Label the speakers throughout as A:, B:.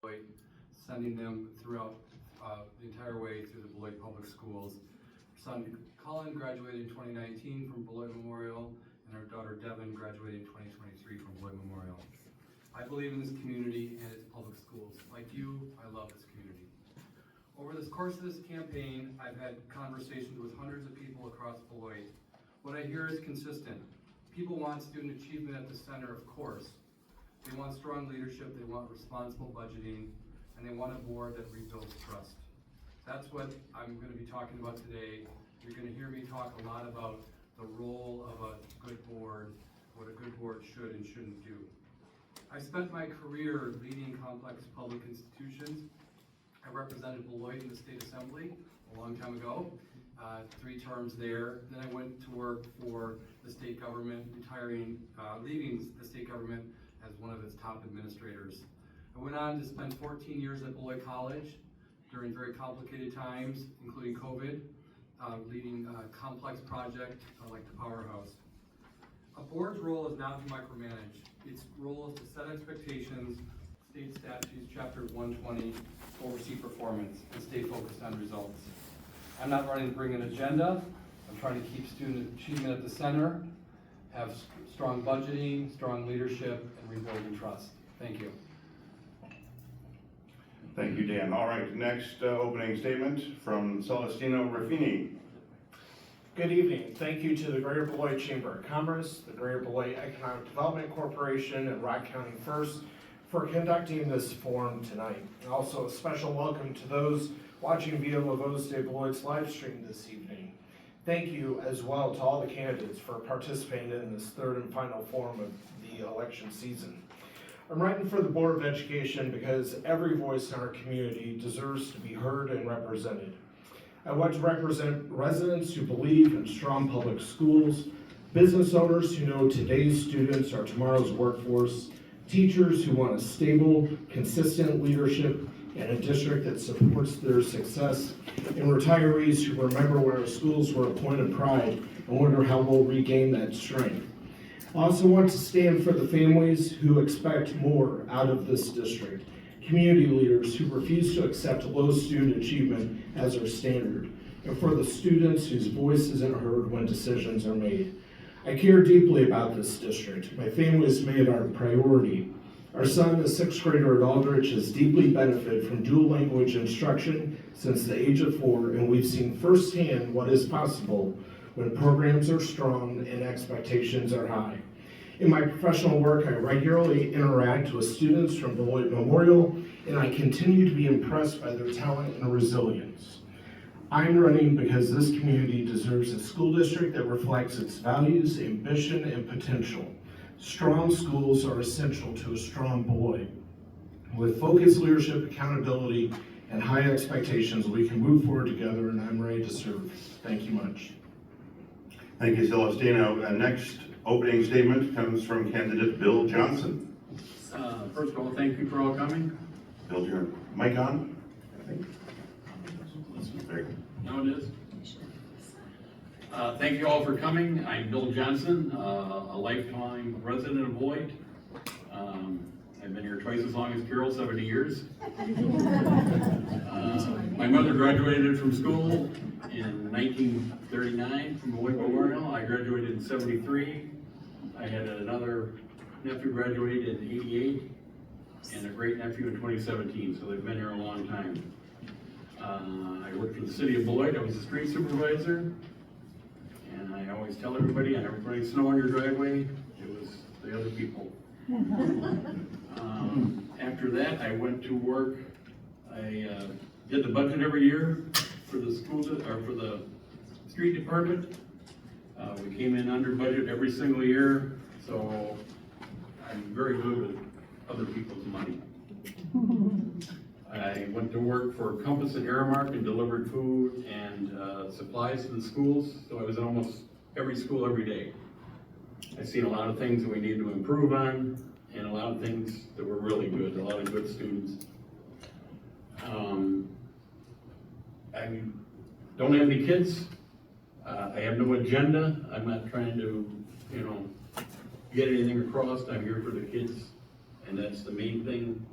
A: Beloit, sending them throughout the entire way through the Beloit Public Schools. Our son Colin graduated in 2019 from Beloit Memorial, and our daughter Devin graduated in 2023 from Beloit Memorial. I believe in this community and its public schools. Like you, I love this community. Over the course of this campaign, I've had conversations with hundreds of people across Beloit. What I hear is consistent. People want student achievement at the center, of course. They want strong leadership, they want responsible budgeting, and they want a board that rebuilds trust. That's what I'm going to be talking about today. You're going to hear me talk a lot about the role of a good board, what a good board should and shouldn't do. I spent my career leading complex public institutions. I represented Beloit in the state assembly a long time ago, 3 terms there. Then I went to work for the state government, leaving the state government as one of its top administrators. I went on to spend 14 years at Beloit College during very complicated times, including COVID, leading a complex project like the Powerhouse. A board's role is not to micromanage. Its role is to set expectations, state statutes, chapter 120, oversee performance, and stay focused on results. I'm not running to bring an agenda. I'm trying to keep student achievement at the center, have strong budgeting, strong leadership, and rebuilding trust. Thank you.
B: Thank you, Dan. All right, next opening statement from Celestino Raffini.
C: Good evening. Thank you to the Greater Beloit Chamber of Commerce, the Greater Beloit Economic Development Corporation, and Rock County First for conducting this forum tonight. And also a special welcome to those watching via La Voz de Beloit's live stream this evening. Thank you as well to all the candidates for participating in this third and final forum of the election season. I'm writing for the Board of Education because every voice in our community deserves to be heard and represented. I want to represent residents who believe in strong public schools, business owners who know today's students are tomorrow's workforce, teachers who want a stable, consistent leadership and a district that supports their success, and retirees who remember when our schools were a point of pride and wonder how we'll regain that strength. I also want to stand for the families who expect more out of this district, community leaders who refuse to accept low student achievement as our standard, and for the students whose voice isn't heard when decisions are made. I care deeply about this district. My family has made it our priority. Our son, a 6th grader at Aldrich, has deeply benefited from dual language instruction since the age of 4, and we've seen firsthand what is possible when programs are strong and expectations are high. In my professional work, I regularly interact with students from Beloit Memorial, and I continue to be impressed by their talent and resilience. I'm running because this community deserves a school district that reflects its values, ambition, and potential. Strong schools are essential to a strong Beloit. With focused leadership, accountability, and high expectations, we can move forward together, and I'm ready to serve. Thank you much.
B: Thank you, Celestino. Next opening statement comes from candidate Bill Johnson.
D: First of all, thank you for all coming.
B: Bill, your mic on? I think. There you go.
D: No, it is. Thank you all for coming. I'm Bill Johnson, a lifetime resident of Beloit. I've been here twice as long as Carol, 70 years. My mother graduated from school in 1939 from Beloit Memorial. I graduated in 73. I had another nephew graduate in 88 and a great nephew in 2017, so they've been here a long time. I worked for the city of Beloit. I was a street supervisor. And I always tell everybody, on everybody's snow on your driveway, it was the other people. After that, I went to work. I did the budget every year for the school, or for the street department. We came in under budget every single year, so I'm very good with other people's money. I went to work for Compass and Aramark and delivered food and supplies to the schools, so I was in almost every school every day. I've seen a lot of things that we need to improve on, and a lot of things that were really good, a lot of good students. I don't have any kids. I have no agenda. I'm not trying to, get anything across. I'm here for the kids, and that's the main thing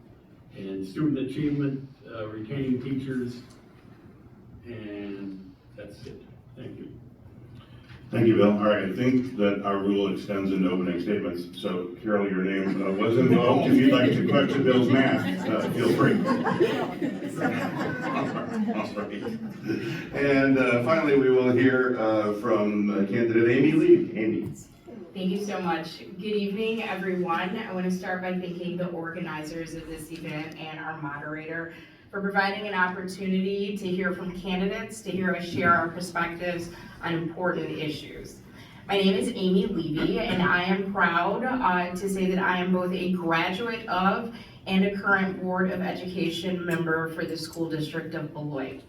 D: and student achievement, retaining teachers, and that's it. Thank you.
B: Thank you, Bill. All right, I think that our rule extends into opening statements. So Carol, your name was invoked. If you'd like to question Bill's math, feel free. All right. And finally, we will hear from candidate Amy Lee. Amy.
E: Thank you so much. Good evening, everyone. I want to start by thanking the organizers of this event and our moderator for providing an opportunity to hear from candidates, to hear us share our perspectives on important issues. My name is Amy Levy, and I am proud to say that I am both a graduate of and a current Board of Education member for the School District of Beloit.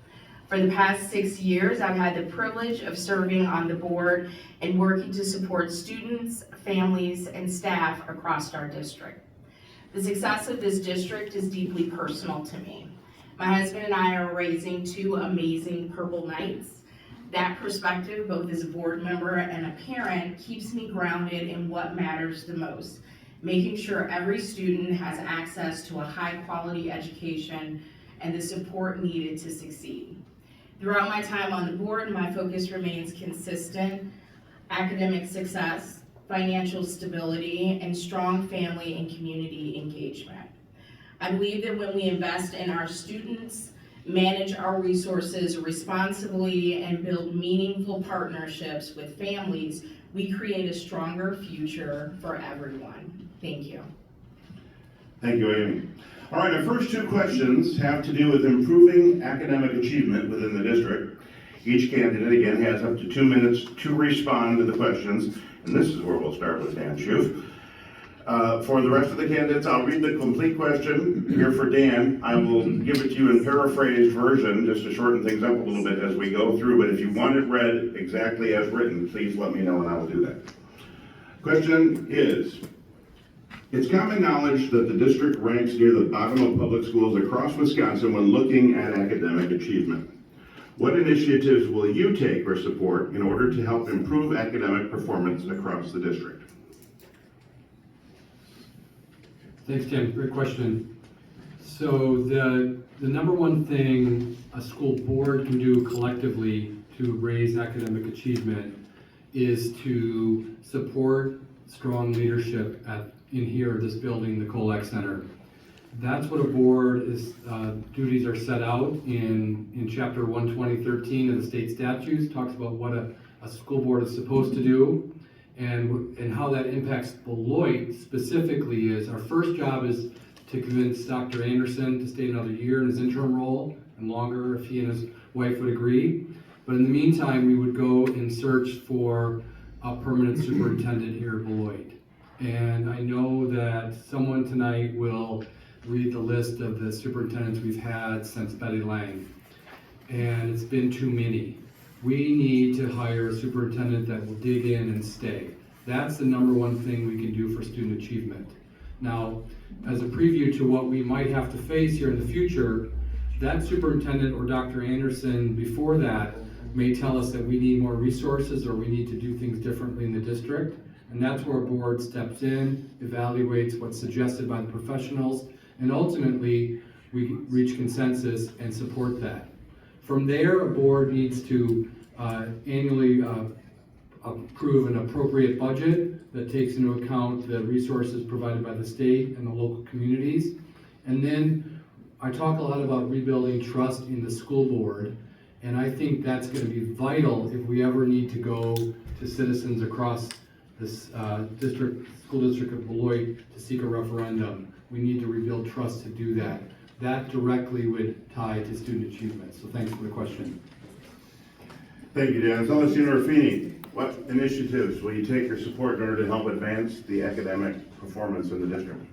E: For the past 6 years, I've had the privilege of serving on the board and working to support students, families, and staff across our district. The success of this district is deeply personal to me. My husband and I are raising 2 amazing Purple Knights. That perspective, both as a board member and a parent, keeps me grounded in what matters the most, making sure every student has access to a high-quality education and the support needed to succeed. Throughout my time on the board, my focus remains consistent: academic success, financial stability, and strong family and community engagement. I believe that when we invest in our students, manage our resources responsibly, and build meaningful partnerships with families, we create a stronger future for everyone. Thank you.
B: Thank you, Amy. All right, our first 2 questions have to do with improving academic achievement within the district. Each candidate, again, has up to 2 minutes to respond to the questions, and this is where we'll start with Dan Schoof. For the rest of the candidates, I'll read the complete question here for Dan. I will give it to you in paraphrased version, just to shorten things up a little bit as we go through, but if you want it read exactly as written, please let me know and I will do that. Question is, it's common knowledge that the district ranks near the bottom of public schools across Wisconsin when looking at academic achievement. What initiatives will you take or support in order to help improve academic performance across the district?
A: Thanks, Tim. Great question. So the number one thing a school board can do collectively to raise academic achievement is to support strong leadership in here, this building, the Colak Center. That's what a board is, duties are set out in chapter 120.13 of the state statutes, talks about what a school board is supposed to do. And how that impacts Beloit specifically is our first job is to convince Dr. Anderson to stay another year in his interim role and longer if he and his wife would agree. But in the meantime, we would go and search for a permanent superintendent here at Beloit. And I know that someone tonight will read the list of the superintendents we've had since Betty Lang. And it's been too many. We need to hire a superintendent that will dig in and stay. That's the number one thing we can do for student achievement. Now, as a preview to what we might have to face here in the future, that superintendent or Dr. Anderson before that may tell us that we need more resources or we need to do things differently in the district. And that's where a board steps in, evaluates what's suggested by the professionals, and ultimately we reach consensus and support that. From there, a board needs to annually approve an appropriate budget that takes into account the resources provided by the state and the local communities. And then I talk a lot about rebuilding trust in the school board, and I think that's going to be vital if we ever need to go to citizens across this school district of Beloit to seek a referendum. We need to rebuild trust to do that. That directly would tie to student achievement. So thanks for the question.
B: Thank you, Dan. Celestino Ruffini, what initiatives will you take or support in order to help advance the academic performance in the district?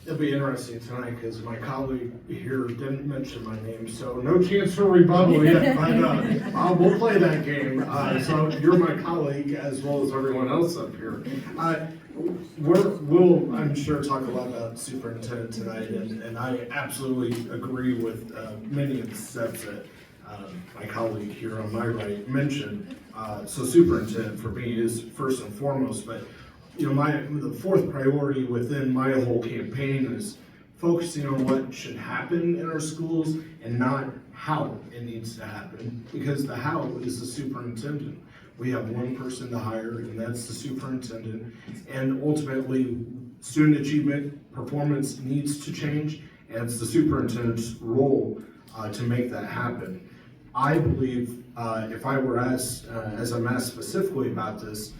C: It'll be interesting tonight because my colleague here didn't mention my name, so no chance for rebuttal yet, but we'll play that game. So you're my colleague as well as everyone else up here. We'll, I'm sure, talk a lot about superintendent tonight, and I absolutely agree with many of the steps that my colleague here on my right mentioned. So superintendent for me is first and foremost, but you know, the fourth priority within my whole campaign is focusing on what should happen in our schools and not how it needs to happen, because the how is the superintendent. We have one person to hire, and that's the superintendent, and ultimately, student achievement performance needs to change, and it's the superintendent's role to make that happen. I believe, if I were asked, as I'm asked specifically about this,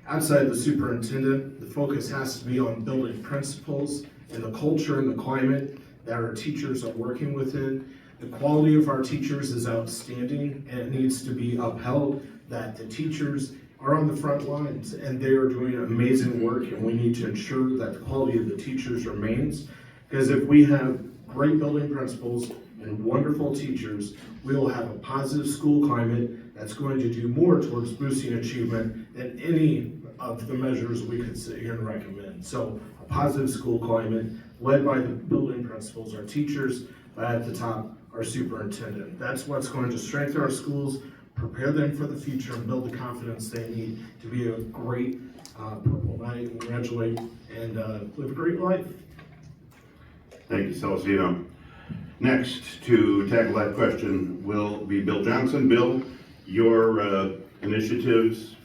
C: outside the superintendent, the focus has to be on building principles and the culture and the climate that our teachers are working within. The quality of our teachers is outstanding, and it needs to be upheld, that the teachers are on the front lines and they are doing amazing work, and we need to ensure that the quality of the teachers remains. Because if we have great building principals and wonderful teachers, we will have a positive school climate that's going to do more towards boosting achievement than any of the measures we could sit here and recommend. So a positive school climate led by the building principals, our teachers, but at the top, our superintendent. That's what's going to strengthen our schools, prepare them for the future, and build the confidence they need to be a great Purple Knight and graduate and live a great life.
B: Thank you, Celestino. Next to tackle that question will be Bill Johnson. Bill, your initiatives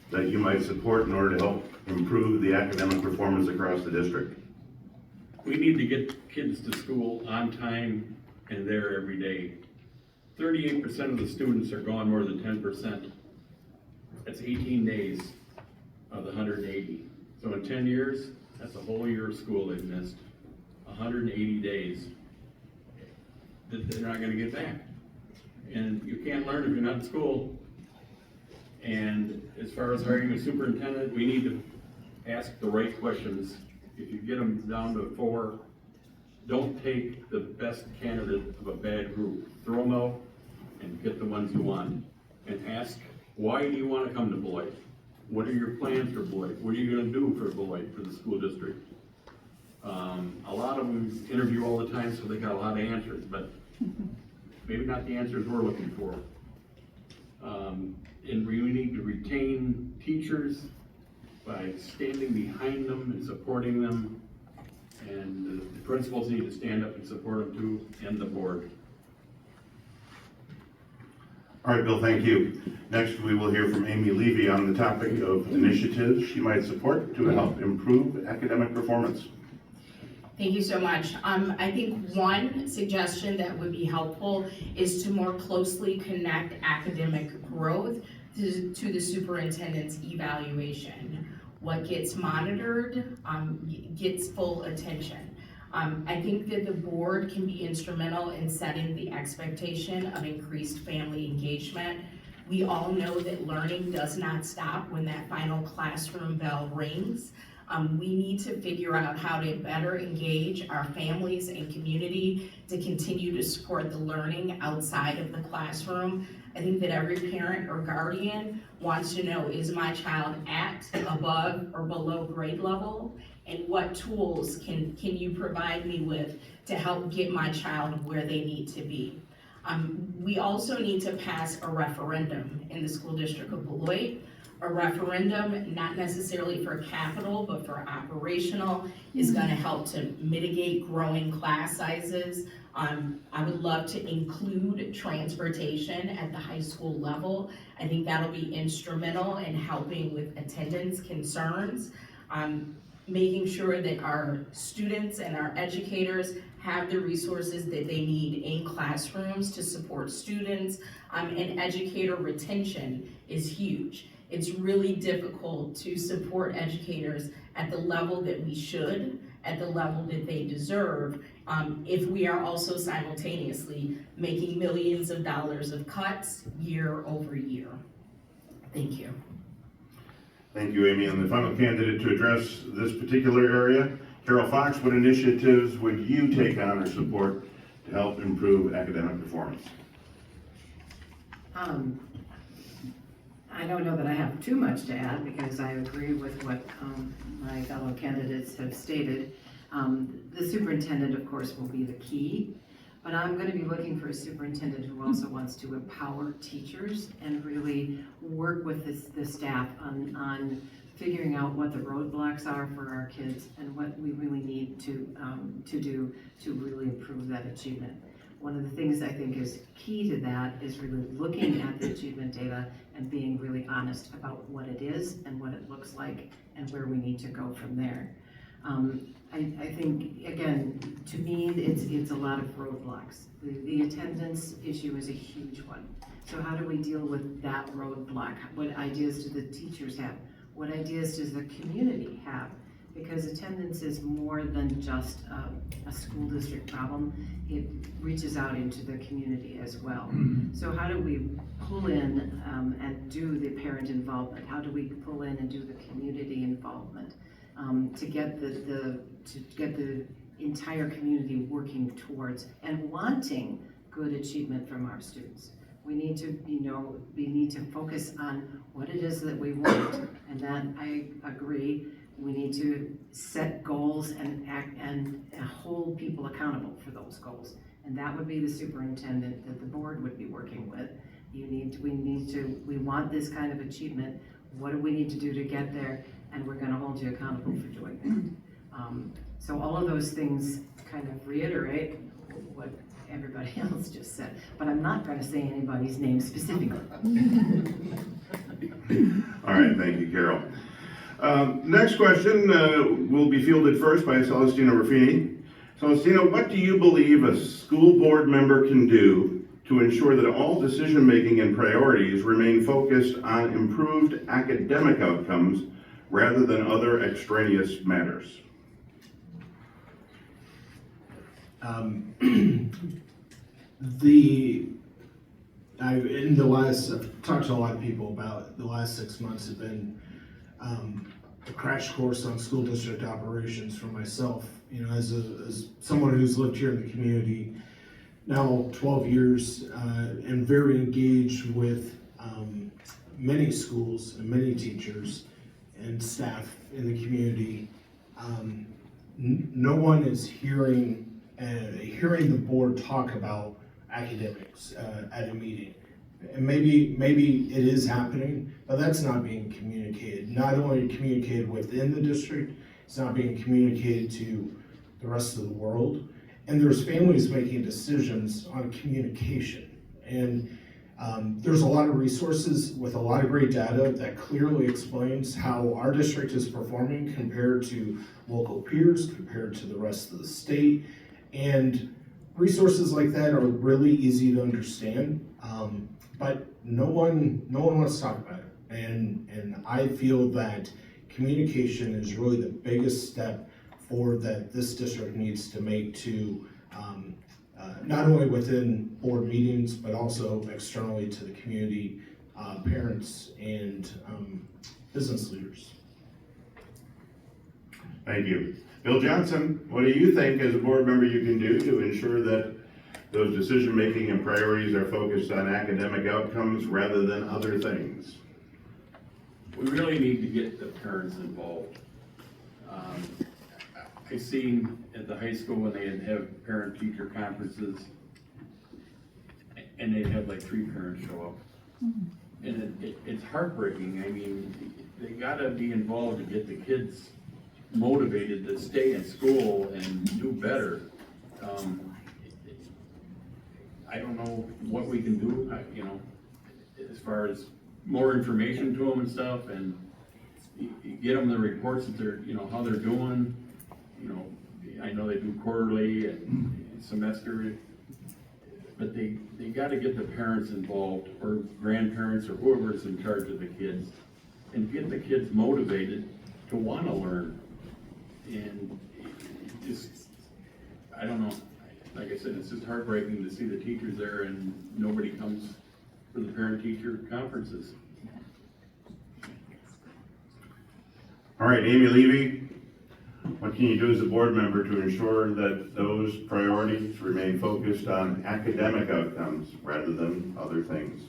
B: that you might support in order to help improve the academic performance across the district.
D: We need to get kids to school on time and there every day. 38% of the students are gone more than 10%. That's 18 days of the 180. So in 10 years, that's a whole year of school they've missed. 180 days that they're not gonna get back. And you can't learn if you're not in school. And as far as hiring a superintendent, we need to ask the right questions. If you get them down to 4, don't take the best candidate of a bad group. Throw them out and get the ones you want. And ask, why do you want to come to Beloit? What are your plans for Beloit? What are you going to do for Beloit, for the school district? A lot of them interview all the time, so they got a lot of answers, but maybe not the answers we're looking for. And we need to retain teachers by standing behind them and supporting them. And the principals need to stand up and support them too, and the board.
B: All right, Bill, thank you. Next, we will hear from Amy Levy on the topic of initiatives she might support to help improve academic performance.
E: Thank you so much. I think one suggestion that would be helpful is to more closely connect academic growth to the superintendent's evaluation. What gets monitored gets full attention. I think that the board can be instrumental in setting the expectation of increased family engagement. We all know that learning does not stop when that final classroom bell rings. We need to figure out how to better engage our families and community to continue to support the learning outside of the classroom. I think that every parent or guardian wants to know, is my child at, above, or below grade level? And what tools can you provide me with to help get my child where they need to be? We also need to pass a referendum in the school district of Beloit. A referendum, not necessarily for capital, but for operational, is going to help to mitigate growing class sizes. I would love to include transportation at the high school level. I think that'll be instrumental in helping with attendance concerns. Making sure that our students and our educators have the resources that they need in classrooms to support students, and educator retention is huge. It's really difficult to support educators at the level that we should, at the level that they deserve, if we are also simultaneously making millions of dollars of cuts year over year. Thank you.
B: Thank you, Amy. And the final candidate to address this particular area, Carol Fox, what initiatives would you take on or support to help improve academic performance?
F: I don't know that I have too much to add because I agree with what my fellow candidates have stated. The superintendent, of course, will be the key, but I'm going to be looking for a superintendent who also wants to empower teachers and really work with the staff on figuring out what the roadblocks are for our kids and what we really need to do to really improve that achievement. One of the things I think is key to that is really looking at the achievement data and being really honest about what it is and what it looks like and where we need to go from there. I think, again, to me, it's a lot of roadblocks. The attendance issue is a huge one. So how do we deal with that roadblock? What ideas do the teachers have? What ideas does the community have? Because attendance is more than just a school district problem. It reaches out into the community as well. So how do we pull in and do the parent involvement? How do we pull in and do the community involvement to get the entire community working towards and wanting good achievement from our students? We need to focus on what it is that we want, and that I agree. We need to set goals and hold people accountable for those goals. And that would be the superintendent that the board would be working with. We want this kind of achievement. What do we need to do to get there? And we're gonna hold you accountable for doing that. So all of those things kind of reiterate what everybody else just said, but I'm not gonna say anybody's name specifically.
B: All right, thank you, Carol. Next question will be fielded first by Celestina Ruffini. Celestina, what do you believe a school board member can do to ensure that all decision-making and priorities remain focused on improved academic outcomes rather than other extraneous matters?
C: I've talked to a lot of people about the last 6 months have been a crash course on school district operations for myself. You know, as someone who's lived here in the community now 12 years and very engaged with many schools and many teachers and staff in the community, no one is hearing the board talk about academics at a meeting. And maybe it is happening, but that's not being communicated. Not only communicated within the district, it's not being communicated to the rest of the world. And there's families making decisions on communication. And there's a lot of resources with a lot of great data that clearly explains how our district is performing compared to local peers, compared to the rest of the state. And resources like that are really easy to understand, but no one wants to talk about it. And I feel that communication is really the biggest step forward that this district needs to make to not only within board meetings, but also externally to the community, parents, and business leaders.
B: Thank you. Bill Johnson, what do you think as a board member you can do to ensure that those decision-making and priorities are focused on academic outcomes rather than other things?
D: We really need to get the parents involved. I seen at the high school when they'd have parent-teacher conferences, and they'd have like 3 parents show up. And it's heartbreaking. I mean, they gotta be involved to get the kids motivated to stay in school and do better. I don't know what we can do, as far as more information to them and stuff, and you get them the reports that they're, how they're doing. I know they do quarterly and semester, but they gotta get the parents involved, or grandparents, or whoever's in charge of the kids, and get the kids motivated to wanna learn. And just, I don't know, like I said, it's just heartbreaking to see the teachers there and nobody comes for the parent-teacher conferences.
B: All right, Amy Levy, what can you do as a board member to ensure that those priorities remain focused on academic outcomes rather than other things?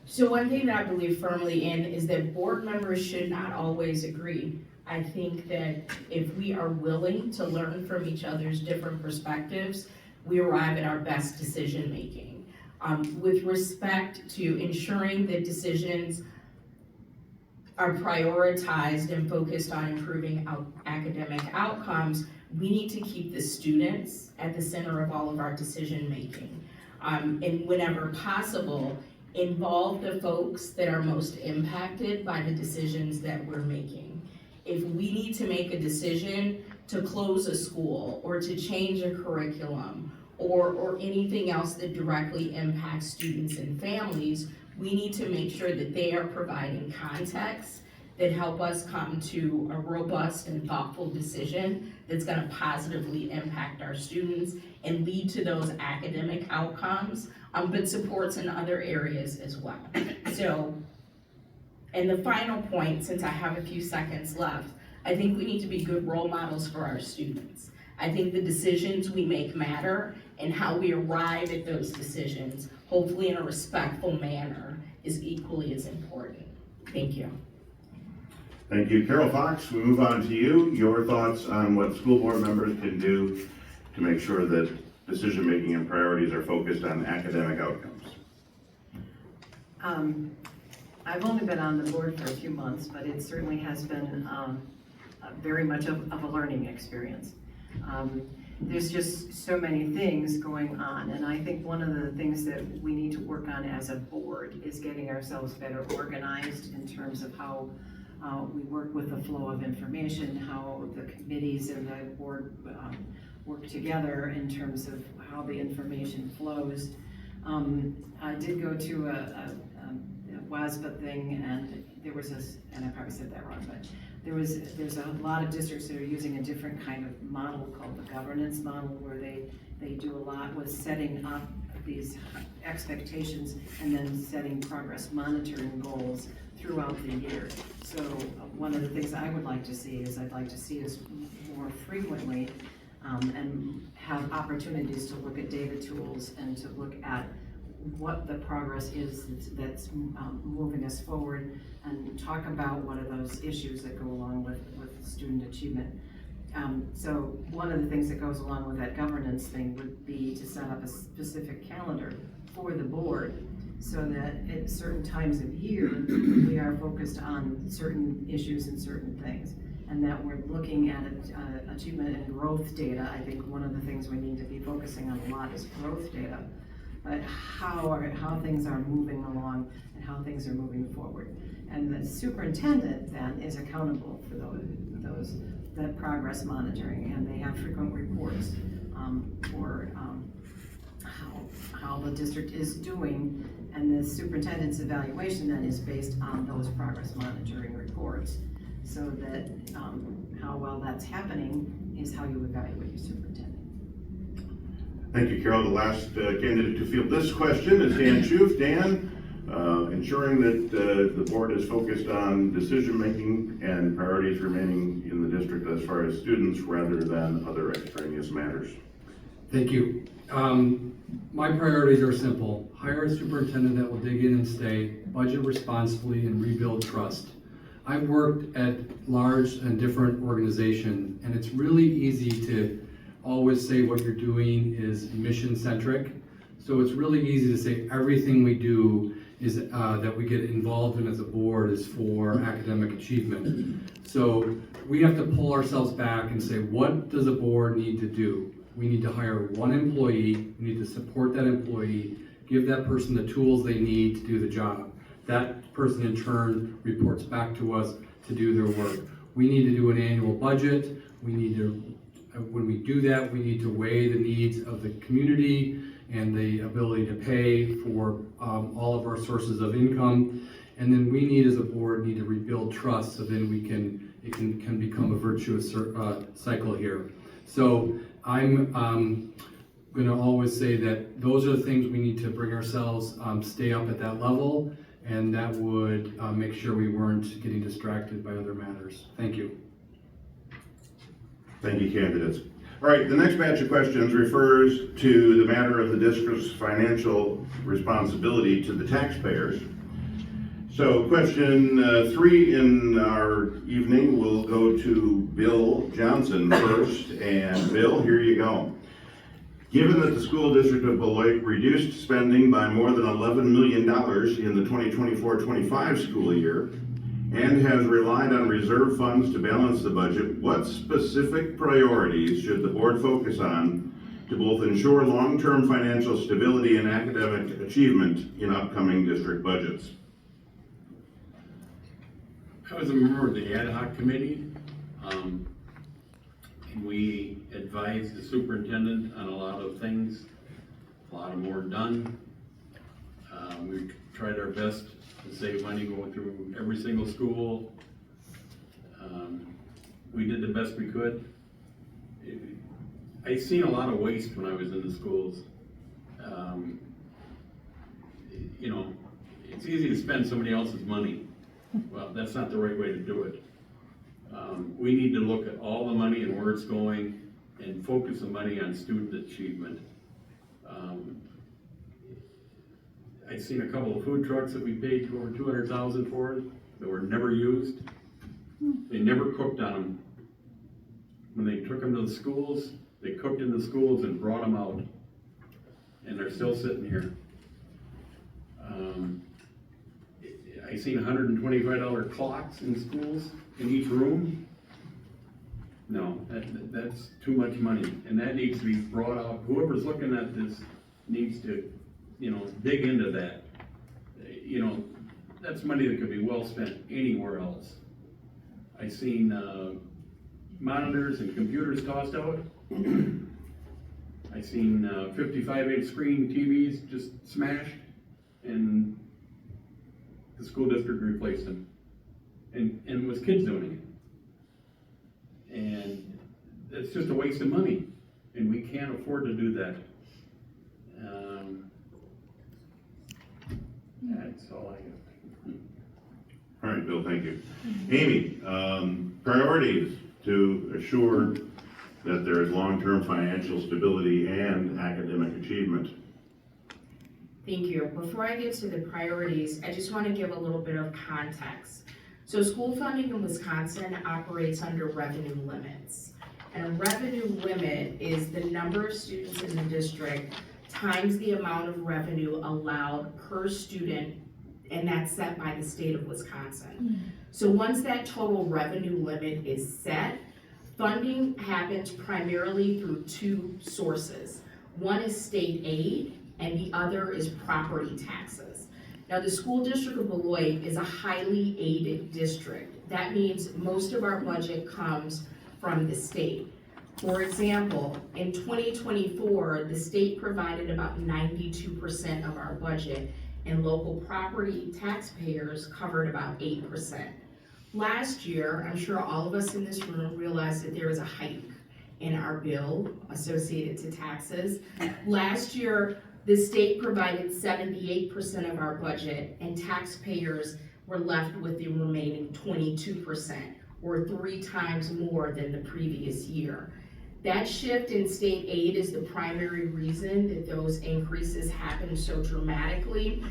E: So one thing that I believe firmly in is that board members should not always agree. I think that if we are willing to learn from each other's different perspectives, we arrive at our best decision-making. With respect to ensuring that decisions are prioritized and focused on improving academic outcomes, we need to keep the students at the center of all of our decision making. And whenever possible, involve the folks that are most impacted by the decisions that we're making. If we need to make a decision to close a school or to change a curriculum or anything else that directly impacts students and families, we need to make sure that they are providing context that help us come to a robust and thoughtful decision that's gonna positively impact our students and lead to those academic outcomes, but supports in other areas as well. So, and the final point, since I have a few seconds left, I think we need to be good role models for our students. I think the decisions we make matter, and how we arrive at those decisions, hopefully in a respectful manner, is equally as important. Thank you.
B: Thank you. Carol Fox, we move on to you. Your thoughts on what school board members can do to make sure that decision-making and priorities are focused on academic outcomes.
F: I've only been on the board for a few months, but it certainly has been very much of a learning experience. There's just so many things going on, and I think one of the things that we need to work on as a board is getting ourselves better organized in terms of how we work with the flow of information, how the committees and the board work together in terms of how the information flows. I did go to a WASPA thing, and there was and I probably said that wrong, but there's a lot of districts that are using a different kind of model called the governance model, where they do a lot with setting up these expectations and then setting progress monitoring goals throughout the year. So one of the things I would like to see is I'd like to see us more frequently and have opportunities to look at data tools and to look at what the progress is that's moving us forward, and talk about what are those issues that go along with student achievement. So one of the things that goes along with that governance thing would be to set up a specific calendar for the board, so that at certain times of year, we are focused on certain issues and certain things, and that we're looking at achievement and growth data. I think one of the things we need to be focusing on a lot is growth data, but how things are moving along and how things are moving forward. And the superintendent then is accountable for that progress monitoring, and they have frequent reports for how the district is doing, and the superintendent's evaluation then is based on those progress monitoring reports, so that how well that's happening is how you evaluate your superintendent.
B: Thank you, Carol. The last candidate to field this question is Dan Schoof. Dan, ensuring that the board is focused on decision-making and priorities remaining in the district as far as students rather than other extraneous matters.
A: Thank you. My priorities are simple. Hire a superintendent that will dig in and stay, budget responsibly, and rebuild trust. I've worked at large and different organizations, and it's really easy to always say what you're doing is mission-centric. So it's really easy to say everything we do is that we get involved in as a board is for academic achievement. So we have to pull ourselves back and say, what does a board need to do? We need to hire one employee, we need to support that employee, give that person the tools they need to do the job. That person in turn reports back to us to do their work. We need to do an annual budget. We need to, when we do that, we need to weigh the needs of the community and the ability to pay for all of our sources of income. And then we need, as a board, need to rebuild trust, so then it can become a virtuous cycle here. So I'm going to always say that those are the things we need to bring ourselves, stay up at that level, and that would make sure we weren't getting distracted by other matters. Thank you.
B: Thank you, candidates. All right, the next batch of questions refers to the matter of the district's financial responsibility to the taxpayers. So question 3 in our evening will go to Bill Johnson first. And Bill, here you go. Given that the school district of Beloit reduced spending by more than $11 million in the 2024-25 school year, and has relied on reserve funds to balance the budget, what specific priorities should the board focus on to both ensure long-term financial stability and academic achievement in upcoming district budgets?
D: I was a member of the ad hoc committee, and we advised the superintendent on a lot of things, a lot of more done. We tried our best to save money going through every single school. We did the best we could. I seen a lot of waste when I was in the schools. You know, it's easy to spend somebody else's money. Well, that's not the right way to do it. We need to look at all the money and where it's going and focus the money on student achievement. I've seen a couple of food trucks that we paid over $200,000 for that were never used. They never cooked on them. When they took them to the schools, they cooked in the schools and brought them out. And they're still sitting here. I seen $125 clocks in schools in each room. No, that's too much money, and that needs to be brought out. Whoever's looking at this needs to, you know, dig into that. You know, that's money that could be well spent anywhere else. I seen monitors and computers tossed out. I seen 55-inch screen TVs just smashed, and the school district replaced them, and with kids doing it. And it's just a waste of money, and we can't afford to do that. That's all I have.
B: All right, Bill, thank you. Amy, priorities to assure that there is long-term financial stability and academic achievement.
E: Thank you. Before I get to the priorities, I just want to give a little bit of context. So school funding in Wisconsin operates under revenue limits. And a revenue limit is the number of students in the district times the amount of revenue allowed per student, and that's set by the state of Wisconsin. So once that total revenue limit is set, funding happens primarily through two sources. One is state aid, and the other is property taxes. Now, the school district of Beloit is a highly aided district. That means most of our budget comes from the state. For example, in 2024, the state provided about 92% of our budget, and local property taxpayers covered about 8%. Last year, I'm sure all of us in this room realized that there was a hike in our bill associated to taxes. Last year, the state provided 78% of our budget, and taxpayers were left with the remaining 22%, or 3 times more than the previous year. That shift in state aid is the primary reason that those increases happened so dramatically.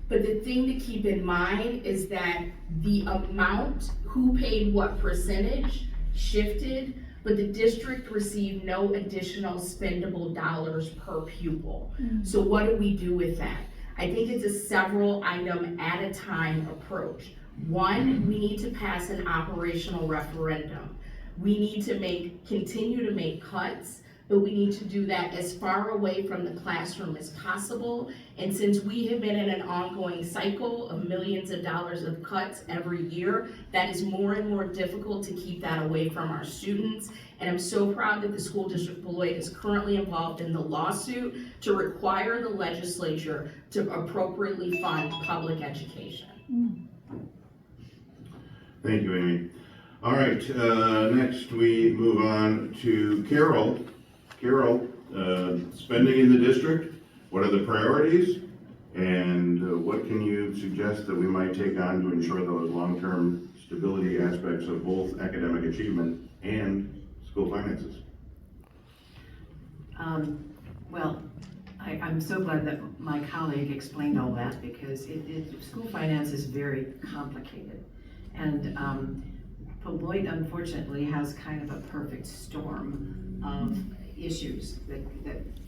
E: But the thing to keep in mind is that the amount, who paid what percentage, shifted, but the district received no additional spendable dollars per pupil. So what do we do with that? I think it's a several item at a time approach. One, we need to pass an operational referendum. We need to continue to make cuts, but we need to do that as far away from the classroom as possible. And since we have been in an ongoing cycle of millions of dollars of cuts every year, that is more and more difficult to keep that away from our students. And I'm so proud that the school district Beloit is currently involved in the lawsuit to require the legislature to appropriately fund public education.
B: Thank you, Amy. All right, next we move on to Carol. Carol, spending in the district, what are the priorities? And what can you suggest that we might take on to ensure those long-term stability aspects of both academic achievement and school finances?
F: Well, I'm so glad that my colleague explained all that, because school finance is very complicated. And Beloit unfortunately has kind of a perfect storm of issues that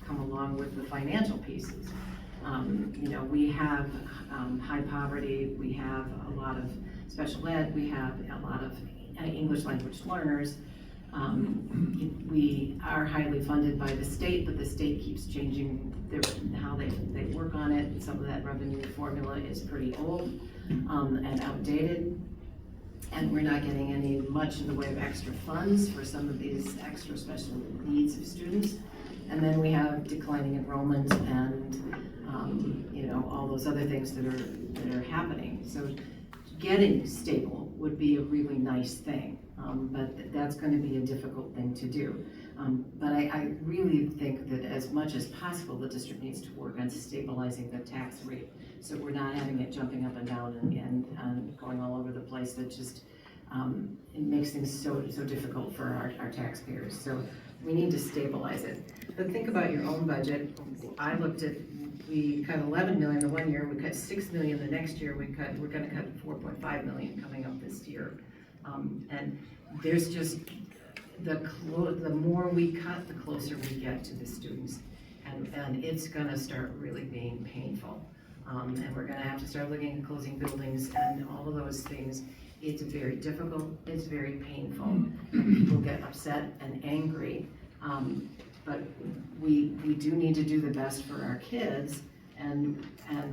F: come along with the financial pieces. You know, we have high poverty, we have a lot of special ed, we have a lot of English language learners. We are highly funded by the state, but the state keeps changing how they work on it. Some of that revenue formula is pretty old and outdated. And we're not getting much in the way of extra funds for some of these extra special needs of students. And then we have declining enrollment and, all those other things that are happening. So getting stable would be a really nice thing, but that's going to be a difficult thing to do. But I really think that as much as possible, the district needs to work on stabilizing the tax rate, so we're not having it jumping up and down and going all over the place. That just it makes things so difficult for our taxpayers. So we need to stabilize it. But think about your own budget. I looked at, we cut 11 million the one year, we cut 6 million the next year, we're going to cut 4.5 million coming up this year. And there's just, the more we cut, the closer we get to the students. And it's going to start really being painful. And we're going to have to start looking at closing buildings and all of those things. It's very difficult, it's very painful. People get upset and angry. But we do need to do the best for our kids, and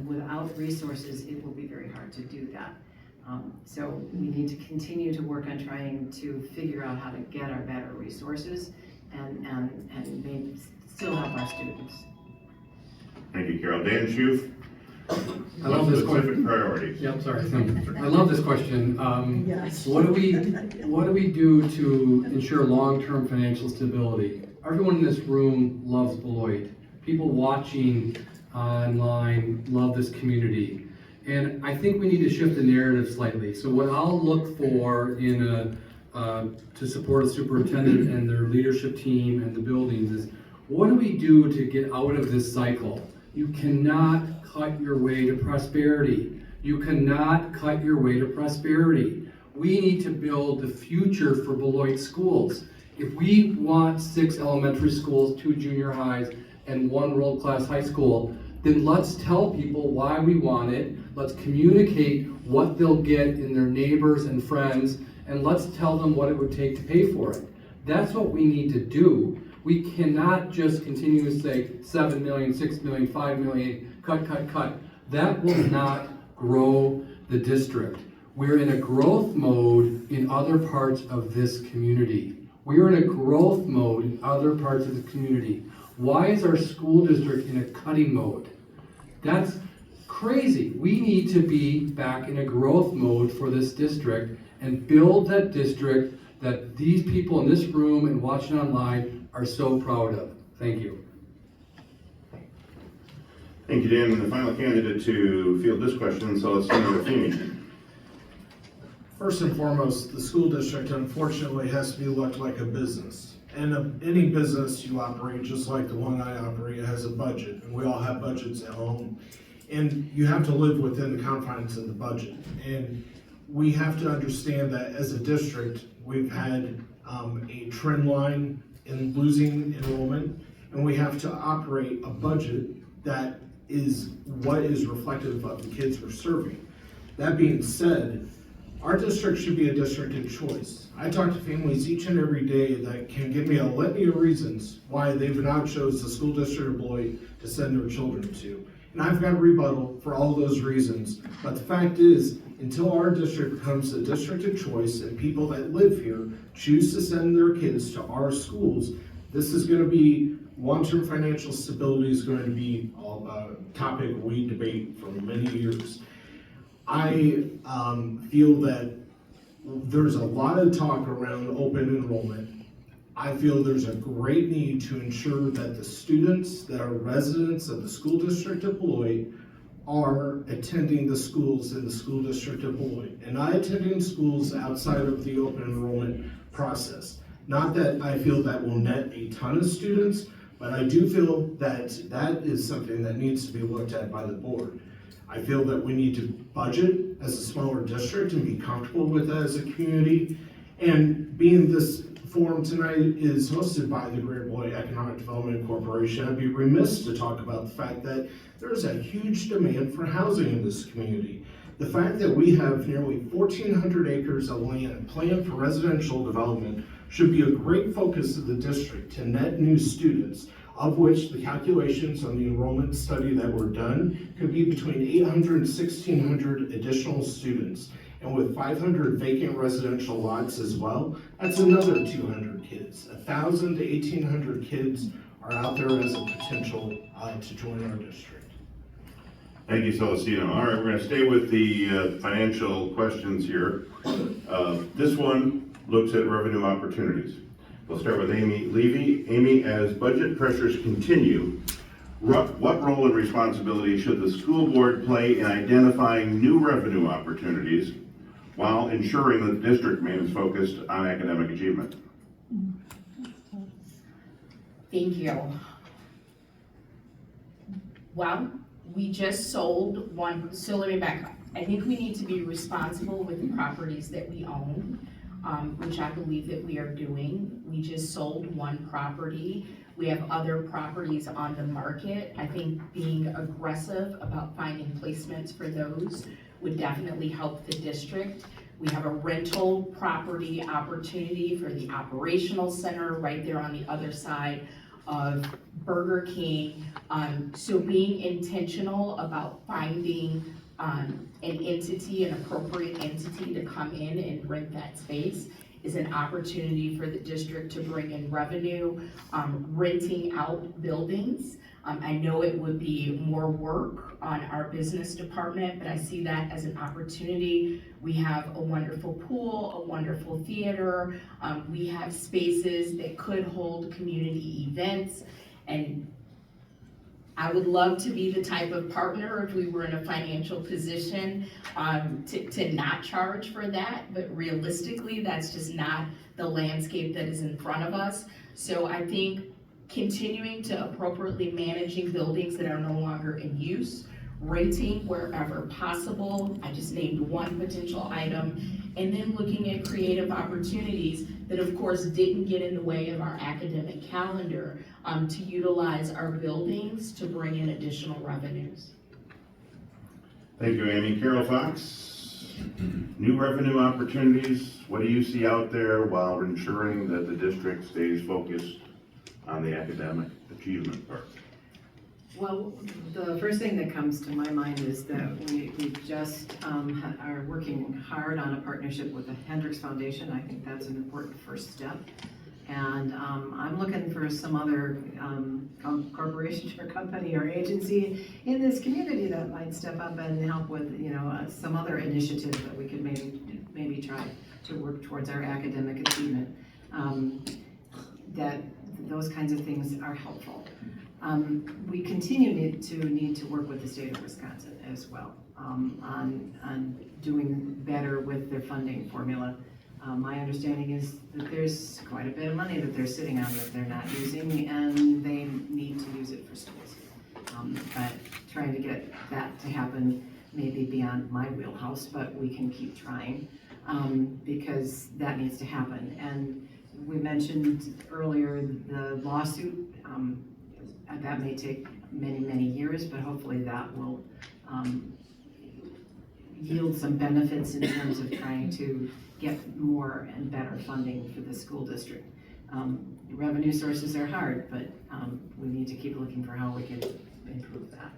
F: without resources, it will be very hard to do that. So we need to continue to work on trying to figure out how to get our better resources and maybe still help our students.
B: Thank you, Carol. Dan Schoof?
A: I love this
B: Specific
A: question.
B: priorities.
A: Yep, sorry. I love this question. What do we do to ensure long-term financial stability? Everyone in this room loves Beloit. People watching online love this community. And I think we need to shift the narrative slightly. So what I'll look for to support a superintendent and their leadership team and the buildings is, what do we do to get out of this cycle? You cannot cut your way to prosperity. You cannot cut your way to prosperity. We need to build the future for Beloit schools. If we want 6 elementary schools, 2 junior highs, and 1 world-class high school, then let's tell people why we want it. Let's communicate what they'll get in their neighbors and friends, and let's tell them what it would take to pay for it. That's what we need to do. We cannot just continue to say 7 million, 6 million, 5 million, cut. That will not grow the district. We're in a growth mode in other parts of this community. We're in a growth mode in other parts of the community. Why is our school district in a cutting mode? That's crazy. We need to be back in a growth mode for this district and build that district that these people in this room and watching online are so proud of. Thank you.
B: Thank you, Dan. And the final candidate to field this question, Celestina Ruffini.
C: First and foremost, the school district unfortunately has to be looked like a business. And any business you operate, just like the one I operate, has a budget, and we all have budgets at home. And you have to live within the confines of the budget. And we have to understand that as a district, we've had a trend line in losing enrollment, and we have to operate a budget that is what is reflective of the kids we're serving. That being said, our district should be a district of choice. I talk to families each and every day that can give me a litany of reasons why they've not chose the school district of Beloit to send their children to. And I've got a rebuttal for all those reasons. But the fact is, until our district becomes a district of choice and people that live here choose to send their kids to our schools, this is going to be, long-term financial stability is going to be a topic we debate for many years. I feel that there's a lot of talk around open enrollment. I feel there's a great need to ensure that the students that are residents of the school district of Beloit are attending the schools in the school district of Beloit and not attending schools outside of the open enrollment process. Not that I feel that will net a ton of students, but I do feel that that is something that needs to be looked at by the board. I feel that we need to budget as a smaller district and be comfortable with that as a community. And being this forum tonight is hosted by the Greater Beloit Economic Development Corporation, I'd be remiss to talk about the fact that there's a huge demand for housing in this community. The fact that we have nearly 1,400 acres of land planned for residential development should be a great focus of the district to net new students, of which the calculations on the enrollment study that were done could be between 800 and 1,600 additional students. And with 500 vacant residential lots as well, that's another 200 kids. 1,000 to 1,800 kids are out there as a potential to join our district.
B: Thank you, Celestino. All right, we're gonna stay with the financial questions here. This one looks at revenue opportunities. We'll start with Amy Levy. Amy, as budget pressures continue, what role and responsibility should the school board play in identifying new revenue opportunities while ensuring that the district remains focused on academic achievement?
E: Thank you. Well, we just sold one, so let me back up. I think we need to be responsible with the properties that we own, which I believe that we are doing. We just sold one property. We have other properties on the market. I think being aggressive about finding placements for those would definitely help the district. We have a rental property opportunity for the operational center right there on the other side of Burger King. So being intentional about finding an entity, an appropriate entity to come in and rent that space is an opportunity for the district to bring in revenue. Renting out buildings, I know it would be more work on our business department, but I see that as an opportunity. We have a wonderful pool, a wonderful theater. We have spaces that could hold community events, and I would love to be the type of partner if we were in a financial position to not charge for that, but realistically, that's just not the landscape that is in front of us. So I think continuing to appropriately managing buildings that are no longer in use, renting wherever possible, I just named one potential item, and then looking at creative opportunities that of course didn't get in the way of our academic calendar to utilize our buildings to bring in additional revenues.
B: Thank you, Amy. Carol Fox, new revenue opportunities, what do you see out there while ensuring that the district stays focused on the academic achievement part?
F: Well, the first thing that comes to my mind is that we just are working hard on a partnership with the Hendricks Foundation. I think that's an important first step. And I'm looking for some other corporation or company or agency in this community that might step up and help with, some other initiatives that we could maybe try to work towards our academic achievement. That those kinds of things are helpful. We continue to need to work with the state of Wisconsin as well on doing better with their funding formula. My understanding is that there's quite a bit of money that they're sitting on that they're not using, and they need to use it for schools. But trying to get that to happen may be beyond my wheelhouse, but we can keep trying because that needs to happen. And we mentioned earlier the lawsuit. That may take many, many years, but hopefully that will yield some benefits in terms of trying to get more and better funding for the school district. Revenue sources are hard, but we need to keep looking for how we can improve that.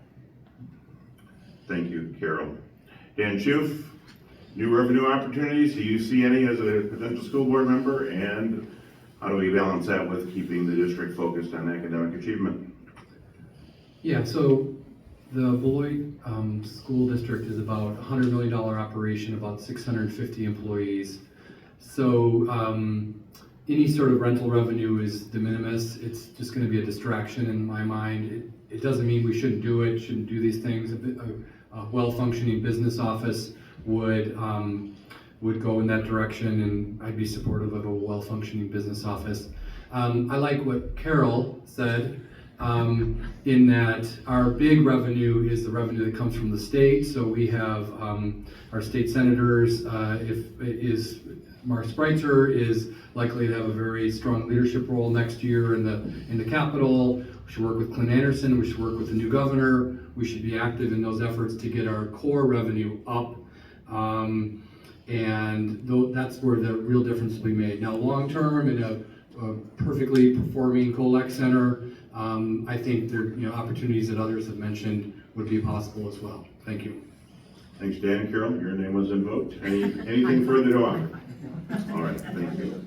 B: Thank you, Carol. Dan Schoof, new revenue opportunities, do you see any as a potential school board member, and how do we balance that with keeping the district focused on academic achievement?
A: Yeah, so the Beloit School District is about a $100 million operation, about 650 employees. So any sort of rental revenue is de minimis. It's just going to be a distraction in my mind. It doesn't mean we shouldn't do it, shouldn't do these things. A well-functioning business office would go in that direction, and I'd be supportive of a well-functioning business office. I like what Carol said. In that our big revenue is the revenue that comes from the state. So we have our state senators, Mark Spreitzer is likely to have a very strong leadership role next year in the Capitol. We should work with Clint Anderson, we should work with the new governor. We should be active in those efforts to get our core revenue up That's where the real difference will be made. Now, long-term, in a perfectly performing COLEC center, I think there, opportunities that others have mentioned would be possible as well. Thank you.
B: Thanks, Dan and Carol. Your name was invoked. Anything further to offer? All right, thank you.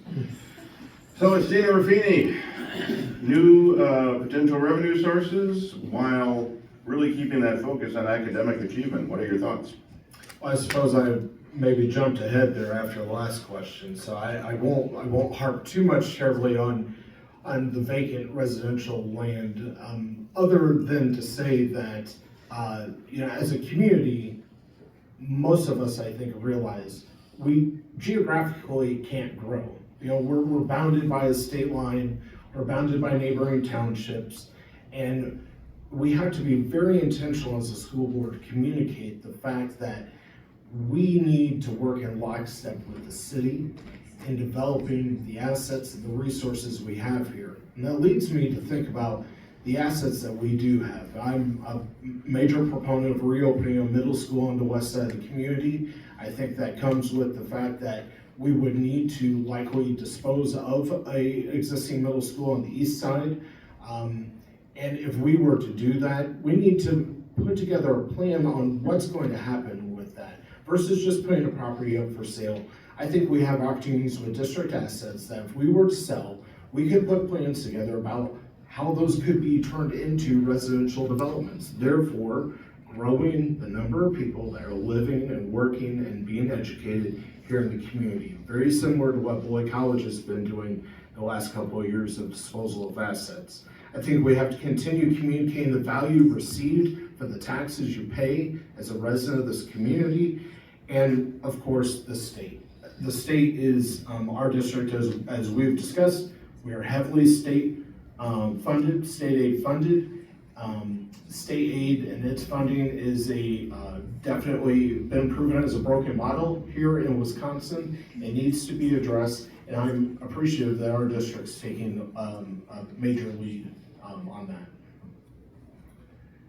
B: Celestina Ruffini, new potential revenue sources while really keeping that focus on academic achievement. What are your thoughts?
C: Well, I suppose I maybe jumped ahead there after the last question, so I won't harp too much terribly on the vacant residential land, other than to say that, as a community, most of us, I think, realize we geographically can't grow. We're bounded by a state line, we're bounded by neighboring townships, and we have to be very intentional as a school board to communicate the fact that we need to work in lockstep with the city in developing the assets and the resources we have here. And that leads me to think about the assets that we do have. I'm a major proponent of reopening a middle school on the west side of the community. I think that comes with the fact that we would need to likely dispose of a existing middle school on the east side. And if we were to do that, we need to put together a plan on what's going to happen with that versus just putting a property up for sale. I think we have opportunities with district assets that if we were to sell, we could put plans together about how those could be turned into residential developments, therefore growing the number of people that are living and working and being educated here in the community. Very similar to what Beloit College has been doing the last couple of years of disposal of assets. I think we have to continue communicating the value received for the taxes you pay as a resident of this community, and of course, the state. The state is our district, as we've discussed. We are heavily state funded, state aid funded. State aid and its funding is definitely been proven as a broken model here in Wisconsin. It needs to be addressed, and I'm appreciative that our district's taking a major lead on that.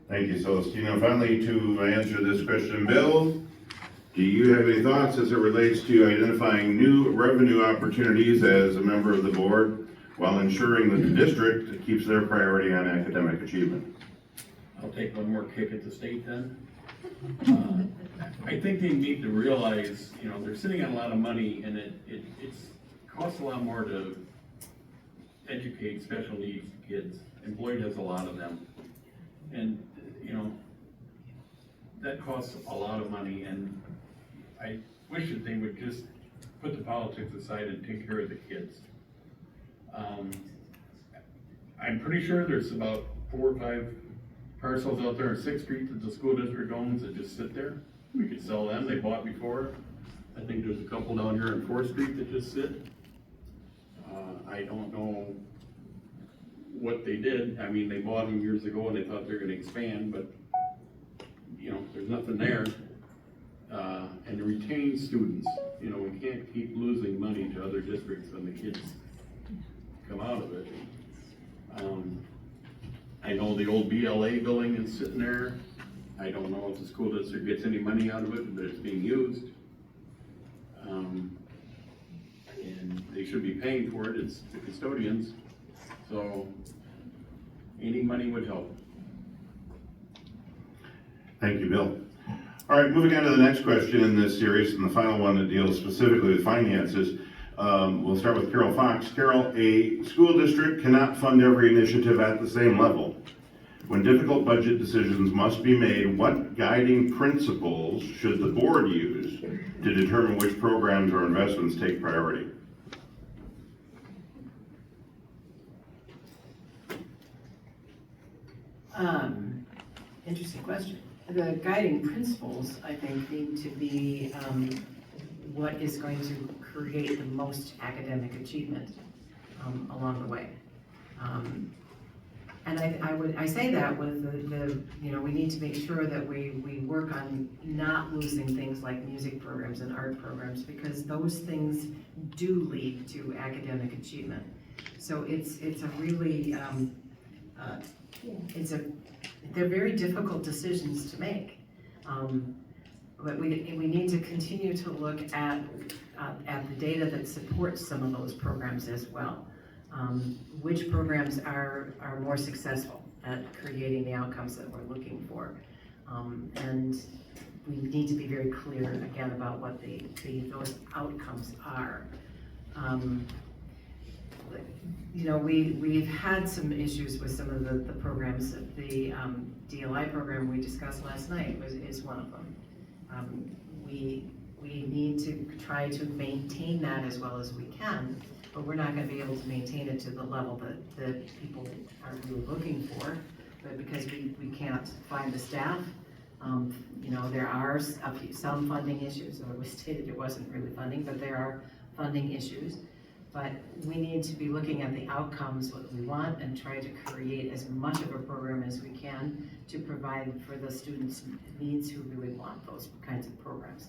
B: Thank you, Celestina. Finally, to answer this question, Bill, do you have any thoughts as it relates to identifying new revenue opportunities as a member of the board while ensuring that the district keeps their priority on academic achievement?
D: I'll take one more kick at the state then. I think they need to realize, they're sitting on a lot of money, and it costs a lot more to educate special needs kids. And Beloit has a lot of them. And, that costs a lot of money, and I wish that they would just put the politics aside and take care of the kids. I'm pretty sure there's about 4 or 5 parcels out there on 6th Street that the school district owns that just sit there. We could sell them, they bought before. I think there's a couple down here on 4th Street that just sit. I don't know what they did. I mean, they bought them years ago and they thought they were gonna expand, but there's nothing there. And to retain students, we can't keep losing money to other districts when the kids come out of it. I know the old BLA building is sitting there. I don't know if the school district gets any money out of it, but it's being used. And they should be paying for it, it's the custodians. So any money would help.
B: Thank you, Bill. All right, moving on to the next question in this series, and the final one that deals specifically with finances. We'll start with Carol Fox. Carol, a school district cannot fund every initiative at the same level. When difficult budget decisions must be made, what guiding principles should the board use to determine which programs or investments take priority?
F: Interesting question. The guiding principles, I think, need to be what is going to create the most academic achievement along the way. And I say that with we need to make sure that we work on not losing things like music programs and art programs, because those things do lead to academic achievement. So it's a really, they're very difficult decisions to make. but we need to continue to look at the data that supports some of those programs as well. Which programs are more successful at creating the outcomes that we're looking for? And we need to be very clear again about what those outcomes are. We've had some issues with some of the programs. The DLI program we discussed last night is one of them. We need to try to maintain that as well as we can, but we're not going to be able to maintain it to the level that people are really looking for, but because we can't find the staff. There are some funding issues, so it was stated it wasn't really funding, but there are funding issues. But we need to be looking at the outcomes, what we want, and try to create as much of a program as we can to provide for the students' needs who really want those kinds of programs.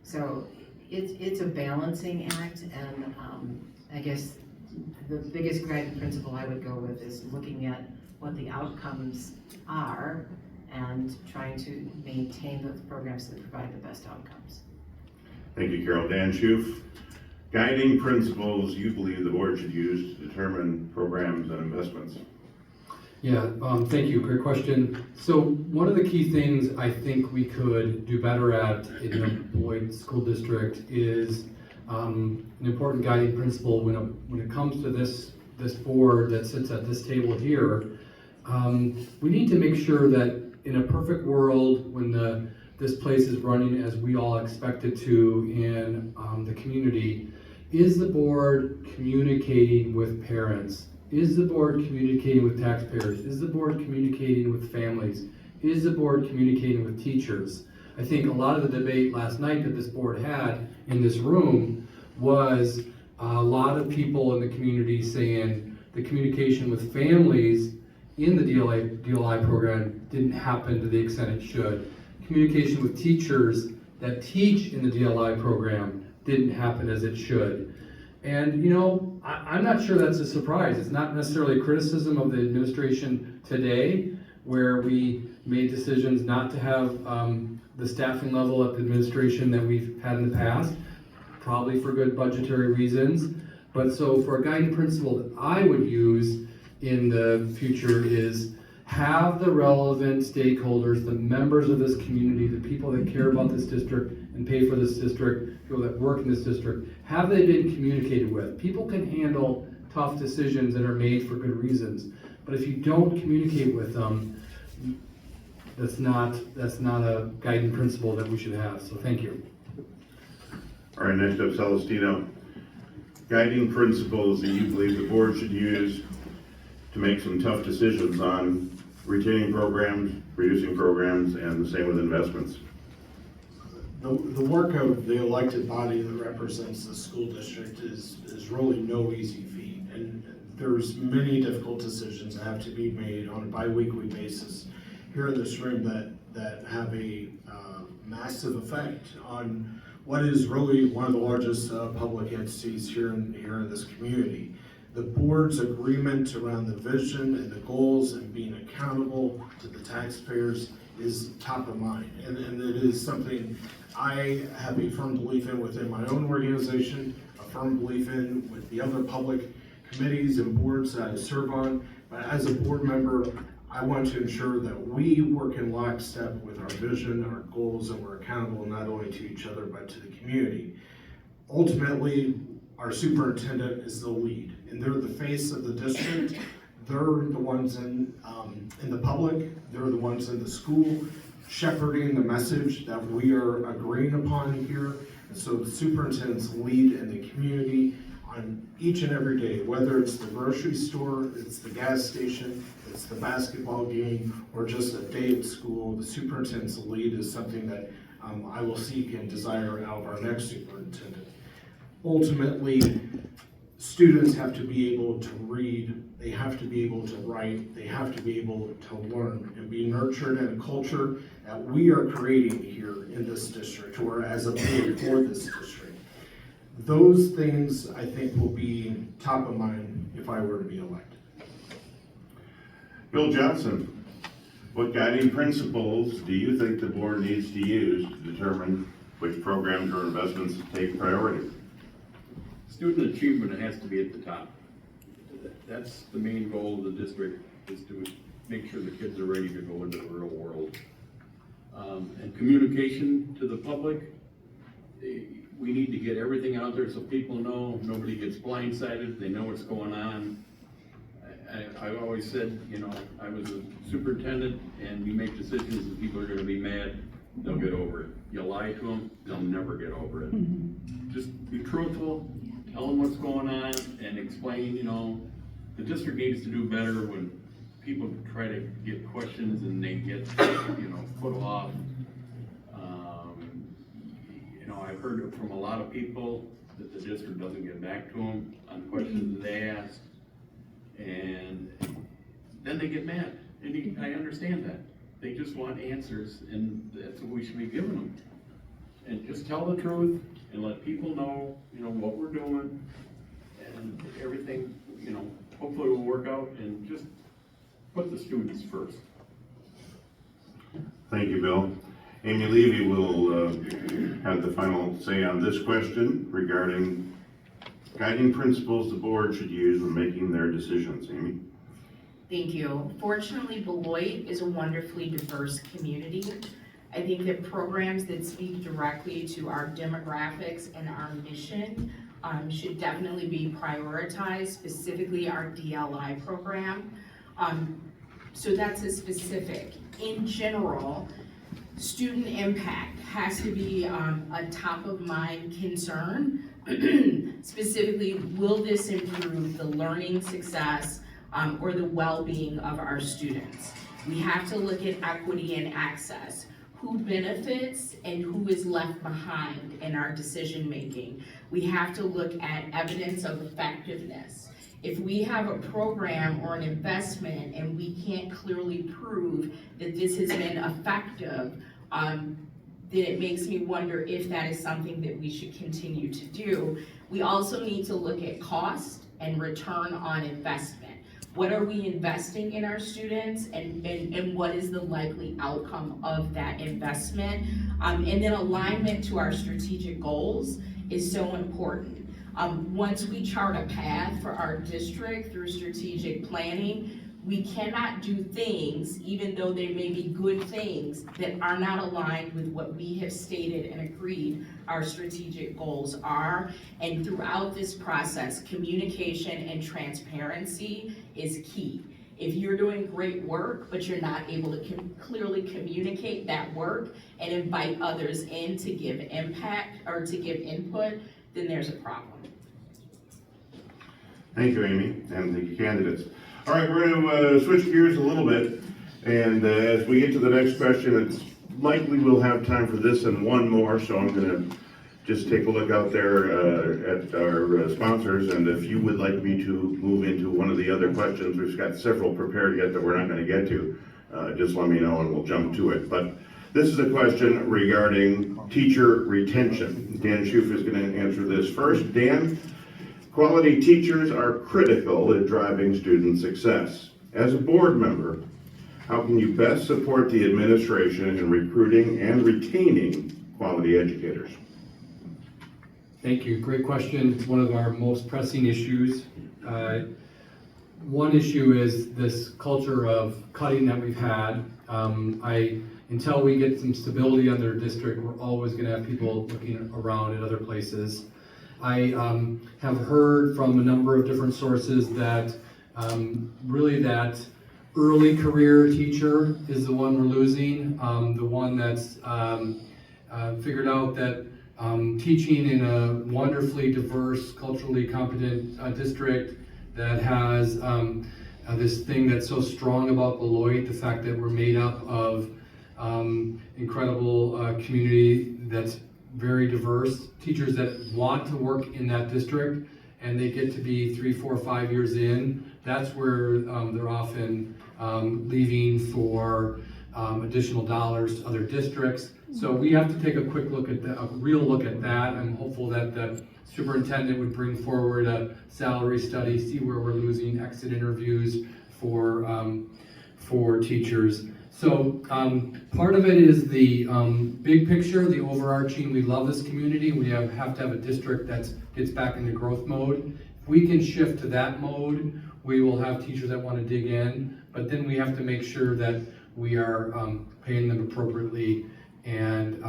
F: So it's a balancing act, and I guess the biggest guiding principle I would go with is looking at what the outcomes are and trying to maintain those programs that provide the best outcomes.
B: Thank you, Carol. Dan Schoof, guiding principles you believe the board should use to determine programs and investments.
A: Yeah, thank you, great question. So one of the key things I think we could do better at in the Beloit School District is an important guiding principle when it comes to this board that sits at this table here. We need to make sure that in a perfect world, when this place is running as we all expect it to in the community, is the board communicating with parents? Is the board communicating with taxpayers? Is the board communicating with families? Is the board communicating with teachers? I think a lot of the debate last night that this board had in this room was a lot of people in the community saying the communication with families in the DLI program didn't happen to the extent it should. Communication with teachers that teach in the DLI program didn't happen as it should. And I'm not sure that's a surprise. It's not necessarily a criticism of the administration today, where we made decisions not to have the staffing level at the administration that we've had in the past, probably for good budgetary reasons. But so for a guiding principle that I would use in the future is have the relevant stakeholders, the members of this community, the people that care about this district and pay for this district, people that work in this district, have they been communicated with? People can handle tough decisions that are made for good reasons, but if you don't communicate with them, that's not a guiding principle that we should have, so thank you.
B: All right, next up, Celestino. Guiding principles that you believe the board should use to make some tough decisions on retaining programs, reducing programs, and the same with investments.
C: The work of the elected body that represents the school district is really no easy feat. And there's many difficult decisions that have to be made on a bi-weekly basis here in this room that have a massive effect on what is really one of the largest public entities here in this community. The board's agreement around the vision and the goals and being accountable to the taxpayers is top of mind. And it is something I have a firm belief in within my own organization, a firm belief in with the other public committees and boards that I serve on. But as a board member, I want to ensure that we work in lockstep with our vision, our goals, and we're accountable not only to each other, but to the community. Ultimately, our superintendent is the lead, and they're the face of the district. They're the ones in the public, they're the ones in the school, shepherding the message that we are agreeing upon here. And so the superintendent's lead in the community on each and every day, whether it's the grocery store, it's the gas station, it's the basketball game, or just a day at school, the superintendent's lead is something that I will seek and desire out of our next superintendent. Ultimately, students have to be able to read, they have to be able to write, they have to be able to learn and be nurtured in a culture that we are creating here in this district, or as a board for this district. Those things, I think, will be top of mind if I were to be elected.
B: Bill Johnson, What guiding principles do you think the board needs to use to determine which programs or investments to take priority?
D: Student achievement has to be at the top. That's the main goal of the district, is to make sure the kids are ready to go into the real world. And communication to the public, we need to get everything out there so people know, nobody gets blindsided, they know what's going on. I've always said, you know, I was a superintendent, and you make decisions and people are gonna be mad, they'll get over it. You lie to them, they'll never get over it. Just be truthful, tell them what's going on, and explain, you know, the district needs to do better when people try to get questions and they get, you know, put off. You know, I've heard from a lot of people that the district doesn't get back to them on questions that they ask. And then they get mad, and I understand that. They just want answers, and that's what we should be giving them. And just tell the truth, and let people know, you know, what we're doing, and everything, you know, hopefully will work out, and just put the students first.
B: Thank you, Bill. Amy Levy will have the final say on this question regarding guiding principles the board should use when making their decisions. Amy?
E: Thank you. Fortunately, Beloit is a wonderfully diverse community. I think that programs that speak directly to our demographics and our mission should definitely be prioritized, specifically our DLI program. So that's a specific. In general, student impact has to be a top of mind concern. Specifically, will this improve the learning success or the well-being of our students? We have to look at equity and access. Who benefits and who is left behind in our decision making? We have to look at evidence of effectiveness. If we have a program or an investment and we can't clearly prove that this has been effective, then it makes me wonder if that is something that we should continue to do. We also need to look at cost and return on investment. What are we investing in our students, and what is the likely outcome of that investment? And then alignment to our strategic goals is so important. Once we chart a path for our district through strategic planning, we cannot do things, even though they may be good things, that are not aligned with what we have stated and agreed our strategic goals are. And throughout this process, communication and transparency is key. If you're doing great work, but you're not able to clearly communicate that work and invite others in to give impact or to give input, then there's a problem.
B: Thank you, Amy, and thank you, candidates. All right, we're going to switch gears a little bit, and as we get to the next question, it's likely we'll have time for this and one more, so I'm going to just take a look out there at our sponsors, and if you would like me to move into one of the other questions, we've got several prepared yet that we're not going to get to, just let me know and we'll jump to it. But this is a question regarding teacher retention. Dan Schoof is going to answer this first. Dan, quality teachers are critical in driving student success. As a board member, how can you best support the administration in recruiting and retaining quality educators?
A: Thank you. Great question. It's one of our most pressing issues. One issue is this culture of cutting that we've had. Until we get some stability on their district, we're always going to have people looking around at other places. I have heard from a number of different sources that really that early career teacher is the one we're losing, the one that's figured out that teaching in a wonderfully diverse, culturally competent district that has this thing that's so strong about Beloit, the fact that we're made up of incredible community that's very diverse, teachers that want to work in that district, and they get to be 3, 4, 5 years in. That's where they're often leaving for additional dollars to other districts. So we have to take a quick look at a real look at that. I'm hopeful that the superintendent would bring forward a salary study, see where we're losing exit interviews for teachers. So, part of it is the, big picture, the overarching, we love this community, we have to have a district that gets back into growth mode. If we can shift to that mode, we will have teachers that wanna dig in, but then we have to make sure that we are, paying them appropriately and,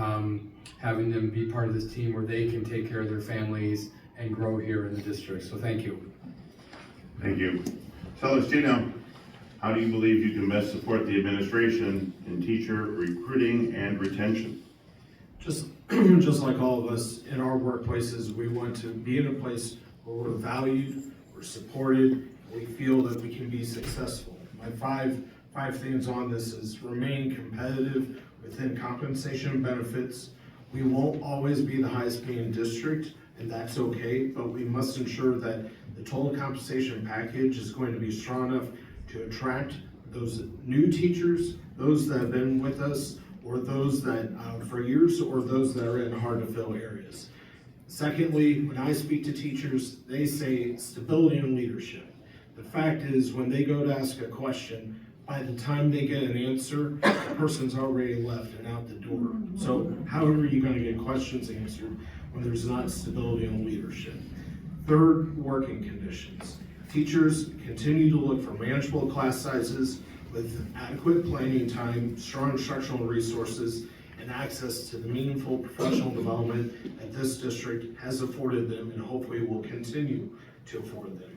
A: having them be part of this team where they can take care of their families and grow here in the district, so thank you.
B: Thank you. Celestino, how do you believe you can best support the administration in teacher recruiting and retention?
C: Just like all of us in our workplaces, we want to be in a place where we're valued, we're supported, and we feel that we can be successful. My five things on this is remain competitive within compensation and benefits. We won't always be the highest paying district, and that's okay, but we must ensure that the total compensation package is going to be strong enough to attract those new teachers, those that have been with us, or those that for years, or those that are in hard to fill areas. Secondly, when I speak to teachers, they say stability and leadership. The fact is, when they go to ask a question, by the time they get an answer, the person's already left and out the door. So how are you gonna get questions answered when there's not stability and leadership? Third, working conditions. Teachers continue to look for manageable class sizes with adequate planning time, strong instructional resources, and access to the meaningful professional development that this district has afforded them and hopefully will continue to afford them.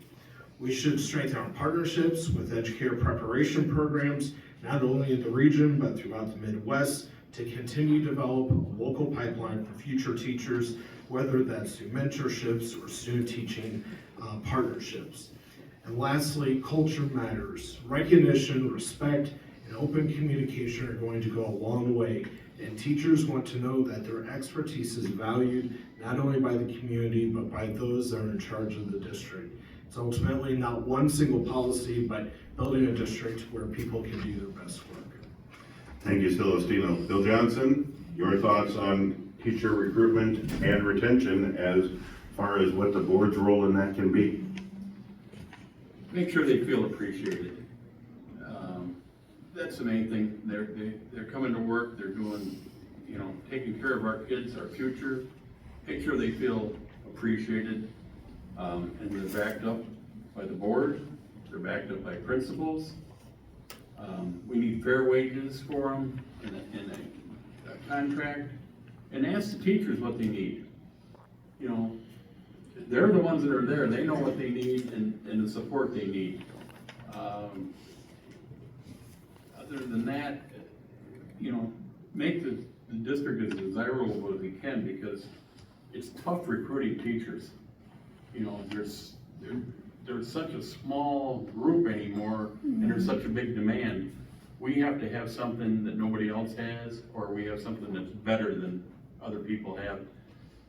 C: We should strengthen our partnerships with educator preparation programs, not only in the region, but throughout the Midwest, to continue to develop a local pipeline for future teachers, whether that's through mentorships or student teaching partnerships. And lastly, culture matters. Recognition, respect, and open communication are going to go a long way, and teachers want to know that their expertise is valued not only by the community, but by those that are in charge of the district. It's ultimately not one single policy, but building a district where people can do their best work.
B: Thank you, Celestino. Bill Johnson, your thoughts on teacher recruitment and retention as far as what the board's role in that can be?
D: Make sure they feel appreciated. That's the main thing. They're coming to work, they're doing, taking care of our kids, our future. Make sure they feel appreciated. And they're backed up by the board, they're backed up by principals. We need fair wages for them in a contract, and ask the teachers what they need. They're the ones that are there, they know what they need and the support they need. Other than that, make the district as desirable as we can, because it's tough recruiting teachers. There's such a small group anymore, and there's such a big demand. We have to have something that nobody else has, or we have something that's better than other people have,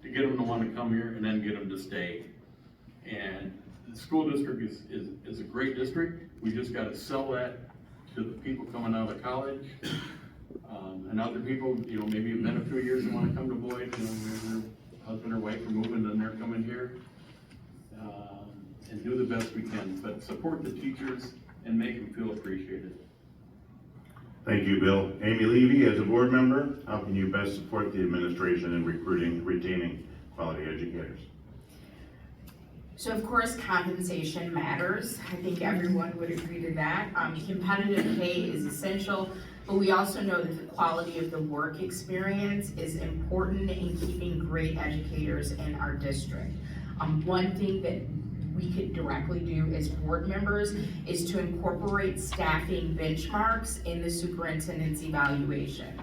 D: to get them to want to come here and then get them to stay. And the school district is a great district. We just got to sell that to the people coming out of college. And other people, maybe have been a few years and want to come to Beloit, their husband or wife are moving and they're coming here. And do the best we can, but support the teachers and make them feel appreciated.
B: Thank you, Bill. Amy Levy, as a board member, how can you best support the administration in recruiting, retaining quality educators?
E: So of course, compensation matters. I think everyone would agree to that. Competitive pay is essential, but we also know that the quality of the work experience is important in keeping great educators in our district. One thing that we could directly do as board members is to incorporate staffing benchmarks in the superintendent's evaluation.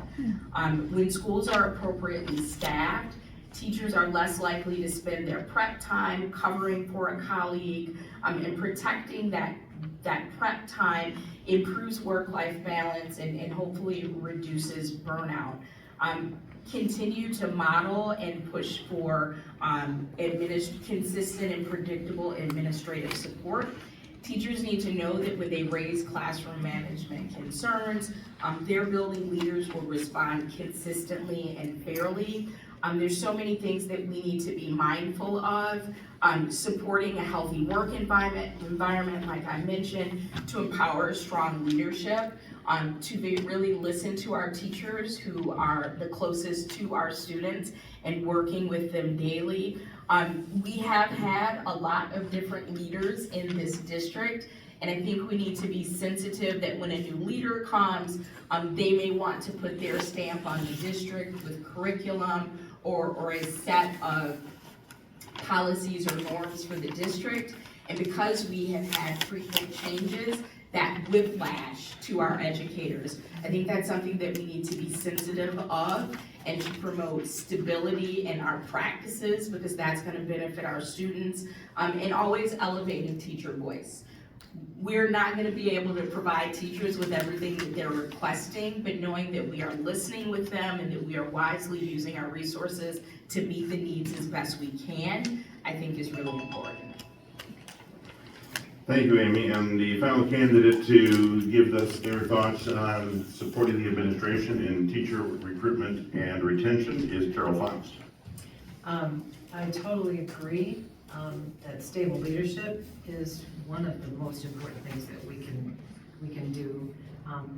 E: When schools are appropriately staffed, teachers are less likely to spend their prep time covering for a colleague, and protecting that prep time improves work-life balance and hopefully reduces burnout. Continue to model and push for consistent and predictable administrative support. Teachers need to know that when they raise classroom management concerns, their building leaders will respond consistently and fairly. There's so many things that we need to be mindful of, supporting a healthy work environment, like I mentioned, to empower strong leadership, really listen to our teachers who are the closest to our students and working with them daily. We have had a lot of different leaders in this district, and I think we need to be sensitive that when a new leader comes, they may want to put their stamp on the district with curriculum or a set of policies or norms for the district. And because we have had frequent changes, that whiplash to our educators, I think that's something that we need to be sensitive of and to promote stability in our practices, because that's gonna benefit our students, and always elevating teacher voice. We're not gonna be able to provide teachers with everything that they're requesting, but knowing that we are listening with them and that we are wisely using our resources to meet the needs as best we can, I think is really important.
B: Thank you, Amy. And the final candidate to give us their thoughts on supporting the administration in teacher recruitment and retention is Carol Fox.
F: I totally agree that stable leadership is one of the most important things that we can do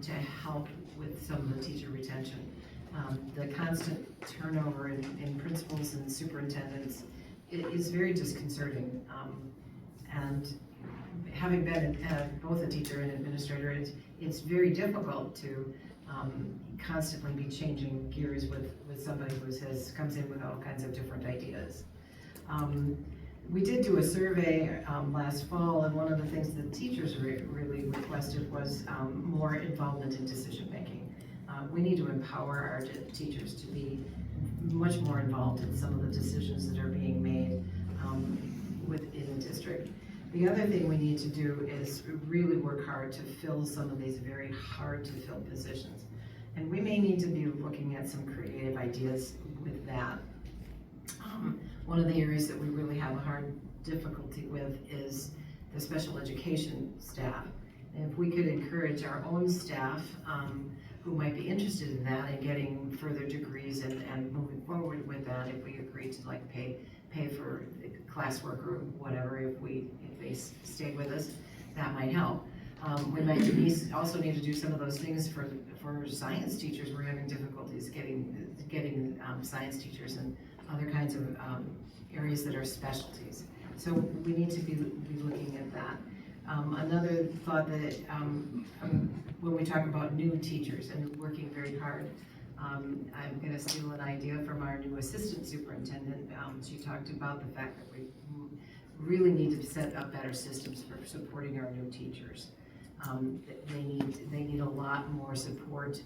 F: to help with some of the teacher retention. The constant turnover in principals and superintendents is very disconcerting. And having been both a teacher and administrator, it's very difficult to constantly be changing gears with somebody who comes in with all kinds of different ideas. We did do a survey last fall, and one of the things that teachers really requested was more involvement in decision making. We need to empower our teachers to be much more involved in some of the decisions that are being made within the district. The other thing we need to do is really work hard to fill some of these very hard to fill positions. And we may need to be looking at some creative ideas with that. One of the areas that we really have a hard difficulty with is the special education staff. And if we could encourage our own staff who might be interested in that and getting further degrees and moving forward with that, if we agree to like pay for classwork or whatever, if they stay with us, that might help. We might also need to do some of those things for science teachers. We're having difficulties getting science teachers and other kinds of areas that are specialties. So we need to be looking at that. Another thought that when we talk about new teachers and working very hard, I'm going to steal an idea from our new assistant superintendent. She talked about the fact that we really need to set up better systems for supporting our new teachers. They need a lot more support,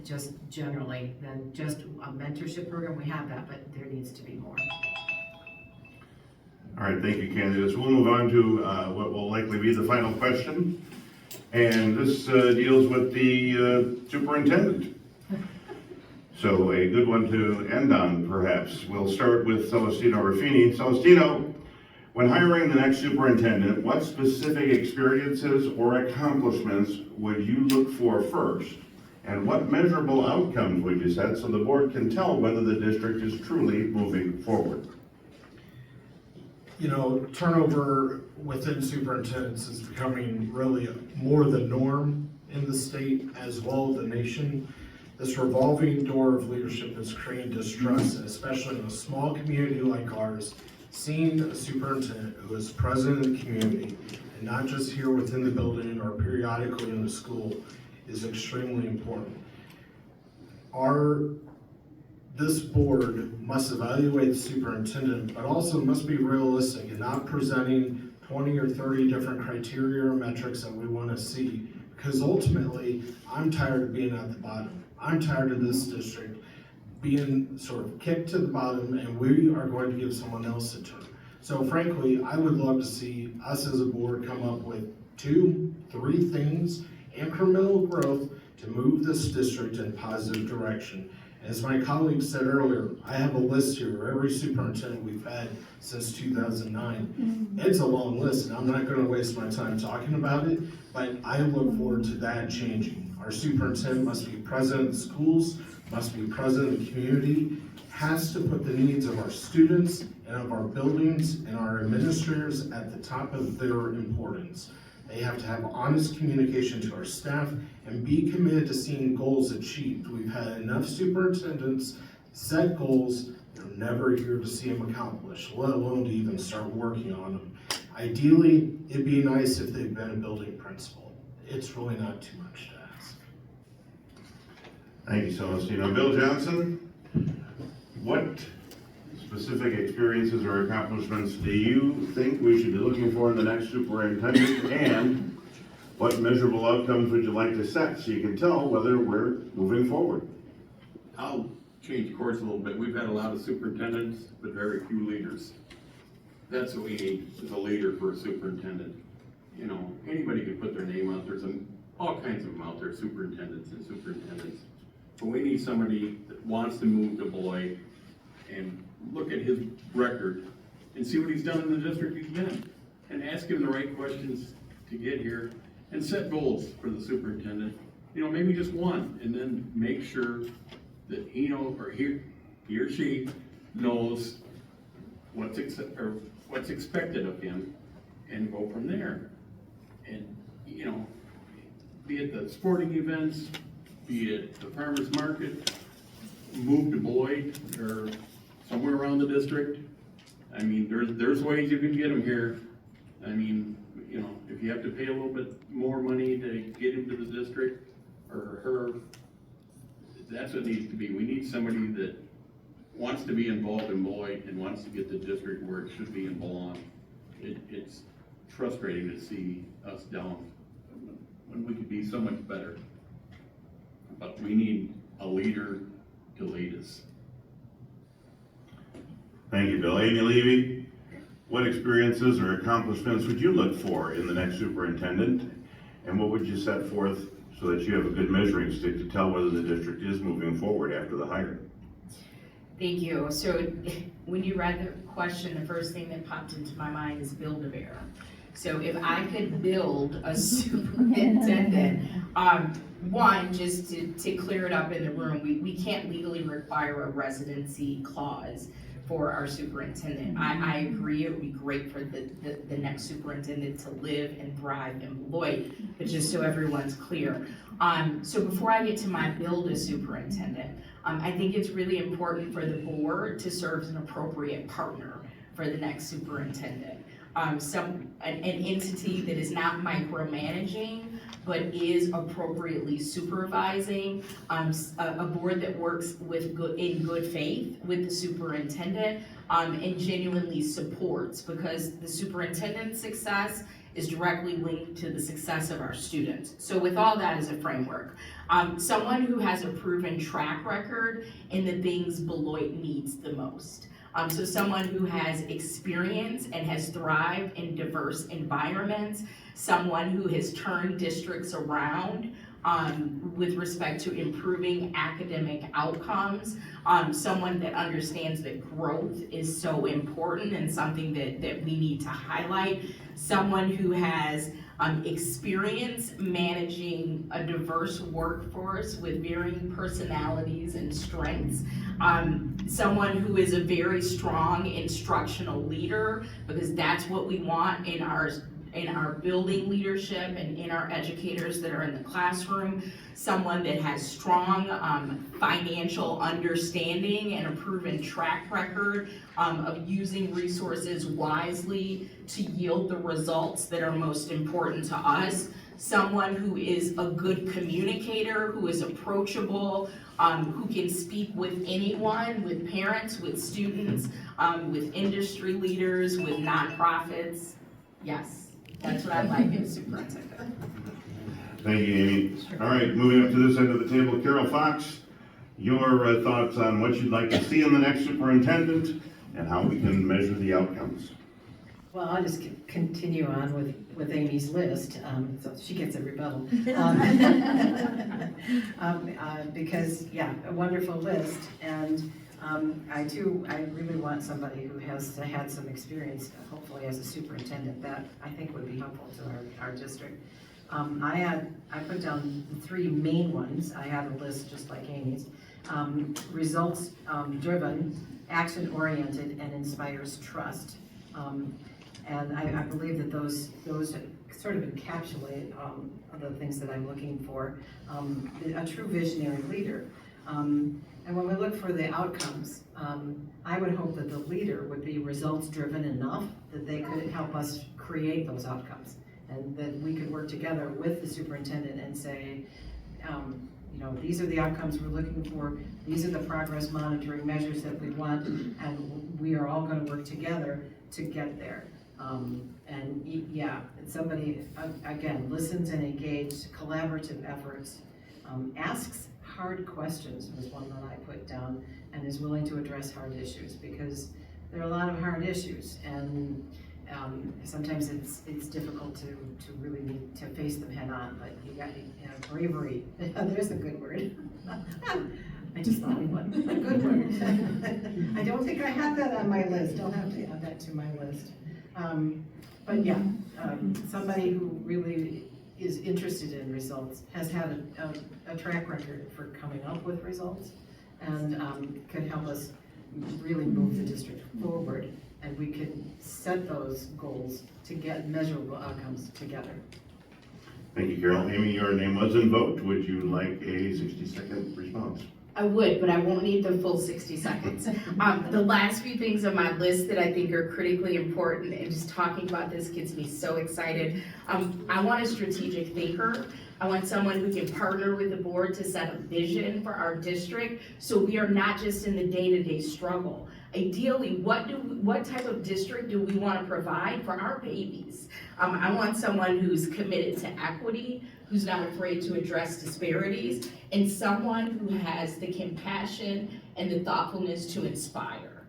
F: just generally, than just a mentorship program. We have that, but there needs to be more.
B: All right, thank you, candidates. We'll move on to what will likely be the final question. And this deals with the superintendent. So a good one to end on, perhaps. We'll start with Celestino Ruffini. Celestino, when hiring the next superintendent, what specific experiences or accomplishments would you look for first? And what measurable outcomes would you set so the board can tell whether the district is truly moving forward?
C: You know, turnover within superintendents is becoming really more the norm in the state as well as the nation. This revolving door of leadership is creating distrust, and especially in a small community like ours, seeing a superintendent who is present in the community and not just here within the building or periodically in the school is extremely important. This board must evaluate the superintendent, but also must be realistic and not presenting 20 or 30 different criteria or metrics that we want to see, because ultimately, I'm tired of being at the bottom. I'm tired of this district being sort of kicked to the bottom, and we are going to give someone else a turn. So frankly, I would love to see us as a board come up with 2, 3 things, incremental growth to move this district in a positive direction. As my colleague said earlier, I have a list here of every superintendent we've had since 2009. It's a long list, and I'm not gonna waste my time talking about it, but I look forward to that changing. Our superintendent must be present in the schools, must be present in the community, has to put the needs of our students and of our buildings and our administrators at the top of their importance. They have to have honest communication to our staff and be committed to seeing goals achieved. We've had enough superintendents set goals, they're never here to see them accomplished, let alone to even start working on them. Ideally, it'd be nice if they'd been a building principal. It's really not too much to ask.
B: Thank you, Celestino. Bill Johnson, what specific experiences or accomplishments do you think we should be looking for in the next superintendent? And what measurable outcomes would you like to set so you can tell whether we're moving forward?
D: I'll change course a little bit. We've had a lot of superintendents, but very few leaders. That's what we need, is a leader for a superintendent. You know, anybody can put their name out. There's all kinds of them out there, superintendents and superintendents. But we need somebody that wants to move to Beloit and look at his record and see what he's done in the district he's been in. And ask him the right questions to get here and set goals for the superintendent. You know, maybe just one, and then make sure that he knows, or he or she knows what's expected of him, and go from there. And, you know, be it the sporting events, be it the farmer's market, move to Beloit or somewhere around the district. I mean, there's ways you can get them here. I mean, you know, if you have to pay a little bit more money to get into the district or her, that's what it needs to be. We need somebody that wants to be involved in Beloit and wants to get the district where it should be and belong. It's frustrating to see us down when we could be so much better. But we need a leader to lead us.
B: Thank you, Bill. Amy Levy, what experiences or accomplishments would you look for in the next superintendent? And what would you set forth so that you have a good measuring stick to tell whether the district is moving forward after the hire?
E: Thank you. So when you read the question, the first thing that popped into my mind is Build-A-Bear. So if I could build a superintendent, one, just to clear it up in the room, we can't legally require a residency clause for our superintendent. I agree, it would be great for the next superintendent to live and thrive in Beloit, but just so everyone's clear. So before I get to my build a superintendent, I think it's really important for the board to serve as an appropriate partner for the next superintendent. An entity that is not micromanaging, but is appropriately supervising, a board that works in good faith with the superintendent, and genuinely supports, because the superintendent's success is directly linked to the success of our students. So with all that as a framework, someone who has a proven track record in the things Beloit needs the most. So someone who has experience and has thrived in diverse environments, someone who has turned districts around with respect to improving academic outcomes, someone that understands that growth is so important and something that we need to highlight, someone who has experience managing a diverse workforce with varying personalities and strengths, someone who is a very strong instructional leader, because that's what we want in our building leadership and in our educators that are in the classroom, someone that has strong financial understanding and a proven track record of using resources wisely to yield the results that are most important to us, someone who is a good communicator, who is approachable, who can speak with anyone, with parents, with students, with industry leaders, with nonprofits. Yes. That's what I'd like in a superintendent.
B: Thank you, Amy. All right, moving up to this end of the table, Carol Fox, your thoughts on what you'd like to see in the next superintendent and how we can measure the outcomes.
F: Well, I'll just continue on with Amy's list, so she gets a rebuttal. Because, yeah, a wonderful list, and I really want somebody who has had some experience, hopefully as a superintendent. That, I think, would be helpful to our district. I put down the three main ones. I had a list just like Amy's. Results driven, action oriented, and inspires trust. And I believe that those sort of encapsulate the things that I'm looking for. A true visionary leader. And when we look for the outcomes, I would hope that the leader would be results driven enough that they could help us create those outcomes. And that we could work together with the superintendent and say, you know, these are the outcomes we're looking for, these are the progress monitoring measures that we want, and we are all gonna work together to get there. Somebody, again, listens and engaged, collaborative efforts, asks hard questions was one that I put down, and is willing to address hard issues, because there are a lot of hard issues, and sometimes it's difficult to really need to face them head on, but you got bravery. There's a good word. I just thought of one. A good word. I don't think I had that on my list. I'll have to add that to my list. But yeah, somebody who really is interested in results, has had a track record for coming up with results, and could help us really move the district forward, and we can set those goals to get measurable outcomes together.
B: Thank you, Carol. Amy, your name was invoked. Would you like a 60-second response?
E: I would, but I won't need the full 60 seconds. The last few things on my list that I think are critically important, and just talking about this gets me so excited. I want a strategic thinker. I want someone who can partner with the board to set a vision for our district, so we are not just in the day-to-day struggle. Ideally, what type of district do we want to provide for our babies? I want someone who's committed to equity, who's not afraid to address disparities, and someone who has the compassion and the thoughtfulness to inspire.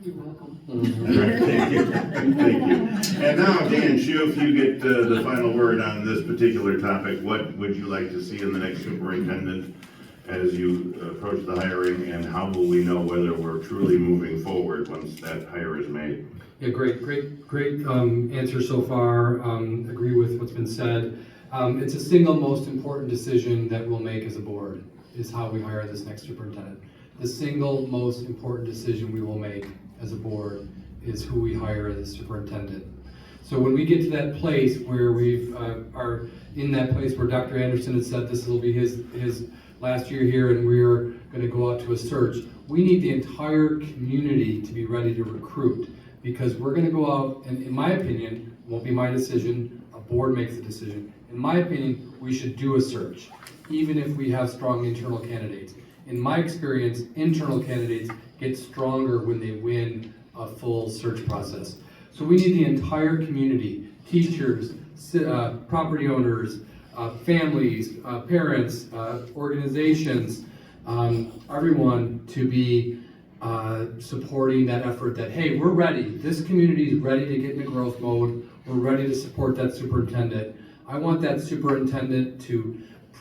F: You're welcome.
B: All right, thank you. Thank you. And now, Dan Shu, if you get the final word on this particular topic, what would you like to see in the next superintendent as you approach the hiring, and how will we know whether we're truly moving forward once that hire is made?
A: Yeah, great answer so far. Agree with what's been said. It's the single most important decision that we'll make as a board, is how we hire this next superintendent. The single most important decision we will make as a board is who we hire as superintendent. So when we get to that place where we are in that place where Dr. Anderson has said this will be his last year here, and we're going to go out to a search, we need the entire community to be ready to recruit, because we're going to go out, and in my opinion, it won't be my decision, a board makes the decision. In my opinion, we should do a search, even if we have strong internal candidates. In my experience, internal candidates get stronger when they win a full search process. So we need the entire community, teachers, property owners, families, parents, organizations, everyone to be supporting that effort that, hey, we're ready. This community is ready to get into growth mode. We're ready to support that superintendent. I want that superintendent to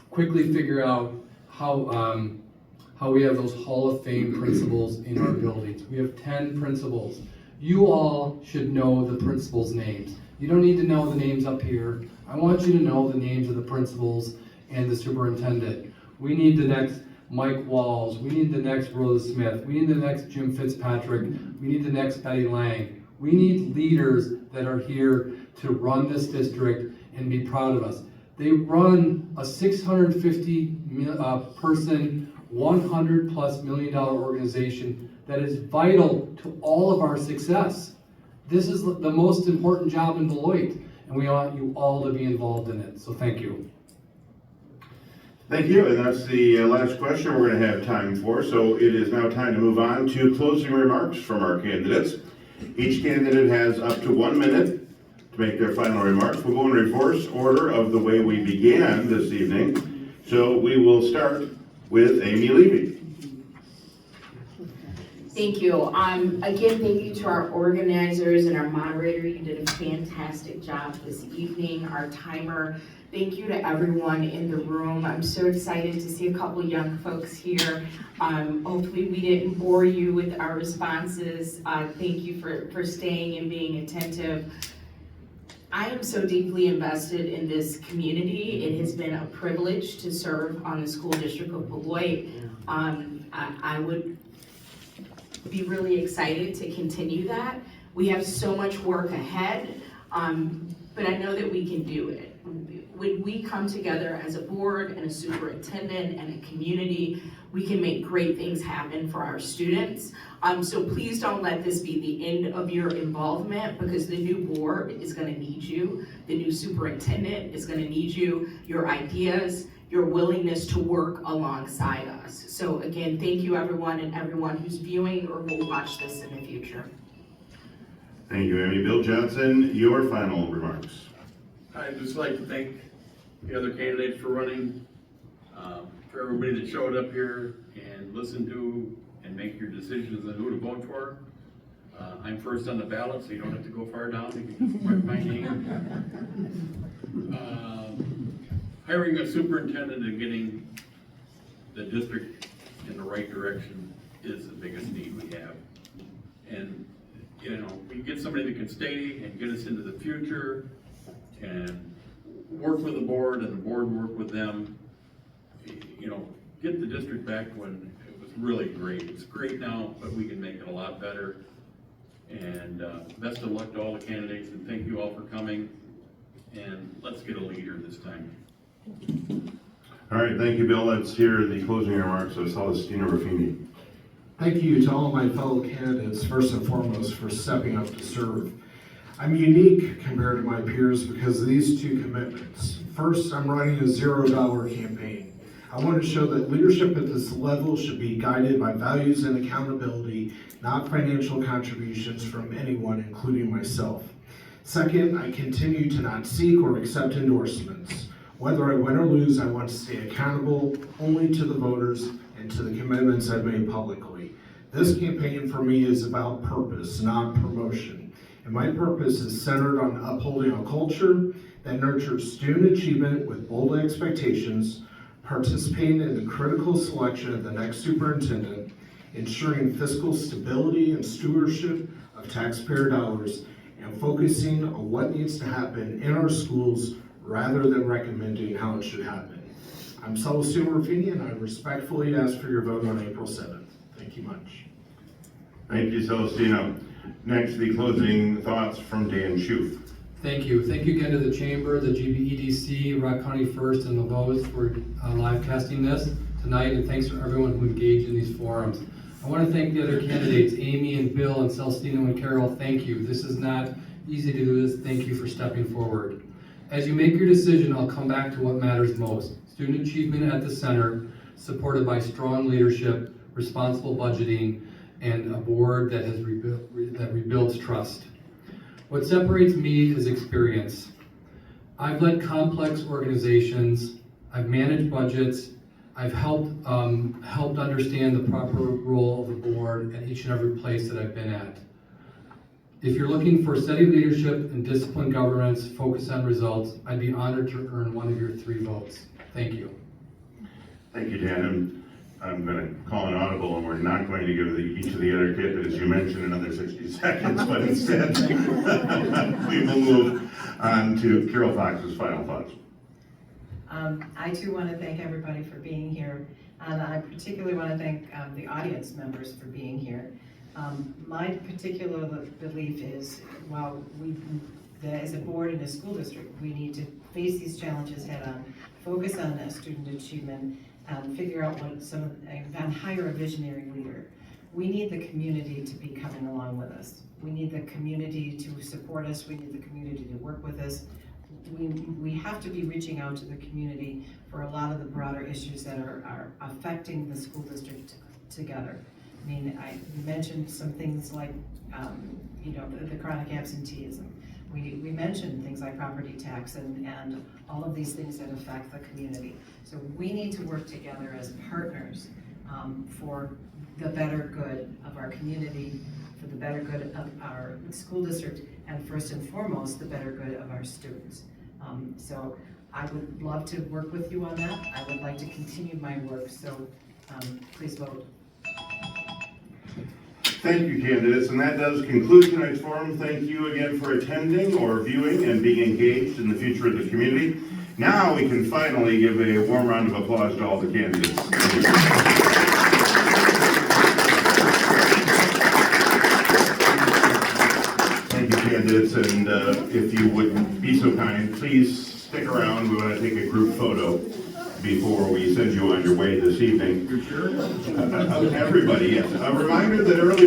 A: quickly figure out how we have those Hall of Fame principals in our buildings. We have 10 principals. You all should know the principals' names. You don't need to know the names up here. I want you to know the names of the principals and the superintendent. We need the next Mike Walls. We need the next Rose Smith. We need the next Jim Fitzpatrick. We need the next Betty Lang. We need leaders that are here to run this district and be proud of us. They run a 650 person, $100+ million organization that is vital to all of our success. This is the most important job in Beloit, and we want you all to be involved in it. So thank you.
B: Thank you, and that's the last question we're going to have time for. So it is now time to move on to closing remarks from our candidates. Each candidate has up to 1 minute to make their final remarks. We'll go in reverse order of the way we began this evening. So we will start with Amy Levy.
E: Thank you. Again, thank you to our organizers and our moderator. You did a fantastic job this evening. Our timer. Thank you to everyone in the room. I'm so excited to see a couple young folks here. Hopefully we didn't bore you with our responses. Thank you for staying and being attentive. I am so deeply invested in this community. It has been a privilege to serve on the school district of Beloit. I would be really excited to continue that. We have so much work ahead, but I know that we can do it. When we come together as a board and a superintendent and a community, we can make great things happen for our students. So please don't let this be the end of your involvement, because the new board is gonna need you. The new superintendent is gonna need you, your ideas, your willingness to work alongside us. So again, thank you everyone, and everyone who's viewing or will watch this in the future.
B: Thank you, Amy. Bill Johnson, your final remarks.
D: I'd just like to thank the other candidates for running, for everybody that showed up here and listened to and make your decisions on who to vote for. I'm first on the ballot, so you don't have to go far down, you can just write my name. Hiring a superintendent and getting the district in the right direction is the biggest need we have. And, you know, we get somebody that can stay and get us into the future and work with the board and the board work with them, you know, get the district back when it was really great. It's great now, but we can make it a lot better. And best of luck to all the candidates, and thank you all for coming. And let's get a leader this time.
B: All right, thank you, Bill. Let's hear the closing remarks of Celestina Ruffini.
C: Thank you to all my fellow candidates, first and foremost, for stepping up to serve. I'm unique compared to my peers because of these two commitments. First, I'm running a $0 campaign. I want to show that leadership at this level should be guided by values and accountability, not financial contributions from anyone, including myself. Second, I continue to not seek or accept endorsements. Whether I win or lose, I want to stay accountable only to the voters and to the commitments I've made publicly. This campaign for me is about purpose, not promotion. And my purpose is centered on upholding a culture that nurtures student achievement with bold expectations, participating in the critical selection of the next superintendent, ensuring fiscal stability and stewardship of taxpayer dollars, and focusing on what needs to happen in our schools rather than recommending how it should happen. I'm Celestina Ruffini, and I respectfully ask for your vote on April 7th. Thank you much.
B: Thank you, Celestina. Next, the closing thoughts from Dan Schoof.
A: Thank you. Thank you again to the Chamber, the GBEDC, Rock County First, and the Lowe's for live casting this tonight, and thanks for everyone who engaged in these forums. I want to thank the other candidates, Amy and Bill and Celestina and Carol. Thank you. This is not easy to do this. Thank you for stepping forward. As you make your decision, I'll come back to what matters most. Student achievement at the center, supported by strong leadership, responsible budgeting, and a board that has rebuilds trust. What separates me is experience. I've led complex organizations, I've managed budgets, I've helped understand the proper role of the board at each and every place that I've been at. If you're looking for steady leadership and disciplined governance focused on results, I'd be honored to earn one of your 3 votes. Thank you.
B: Thank you, Dan. I'm going to call an audible, and we're not going to give each of the other candidates, as you mentioned, another 60 seconds, but instead we will move on to Carol Fox's final thoughts.
F: I too want to thank everybody for being here, and I particularly want to thank the audience members for being here. My particular belief is, while as a board in a school district, we need to face these challenges head on, focus on student achievement, figure out and hire a visionary leader. We need the community to be coming along with us. We need the community to support us. We need the community to work with us. We have to be reaching out to the community for a lot of the broader issues that are affecting the school district together. I mean, you mentioned some things like, the chronic absenteeism. We mentioned things like property tax and all of these things that affect the community. So we need to work together as partners for the better good of our community, for the better good of our school district, and first and foremost, the better good of our students. So I would love to work with you on that. I would like to continue my work, so please vote.
B: Thank you, candidates, and that does conclude tonight's forum. Thank you again for attending or viewing and being engaged in the future of the community. Now we can finally give a warm round of applause to all the candidates. Thank you, candidates, and if you would be so kind, please stick around. We want to take a group photo before we send you on your way this evening.
D: You sure?
B: Everybody, yes. A reminder that early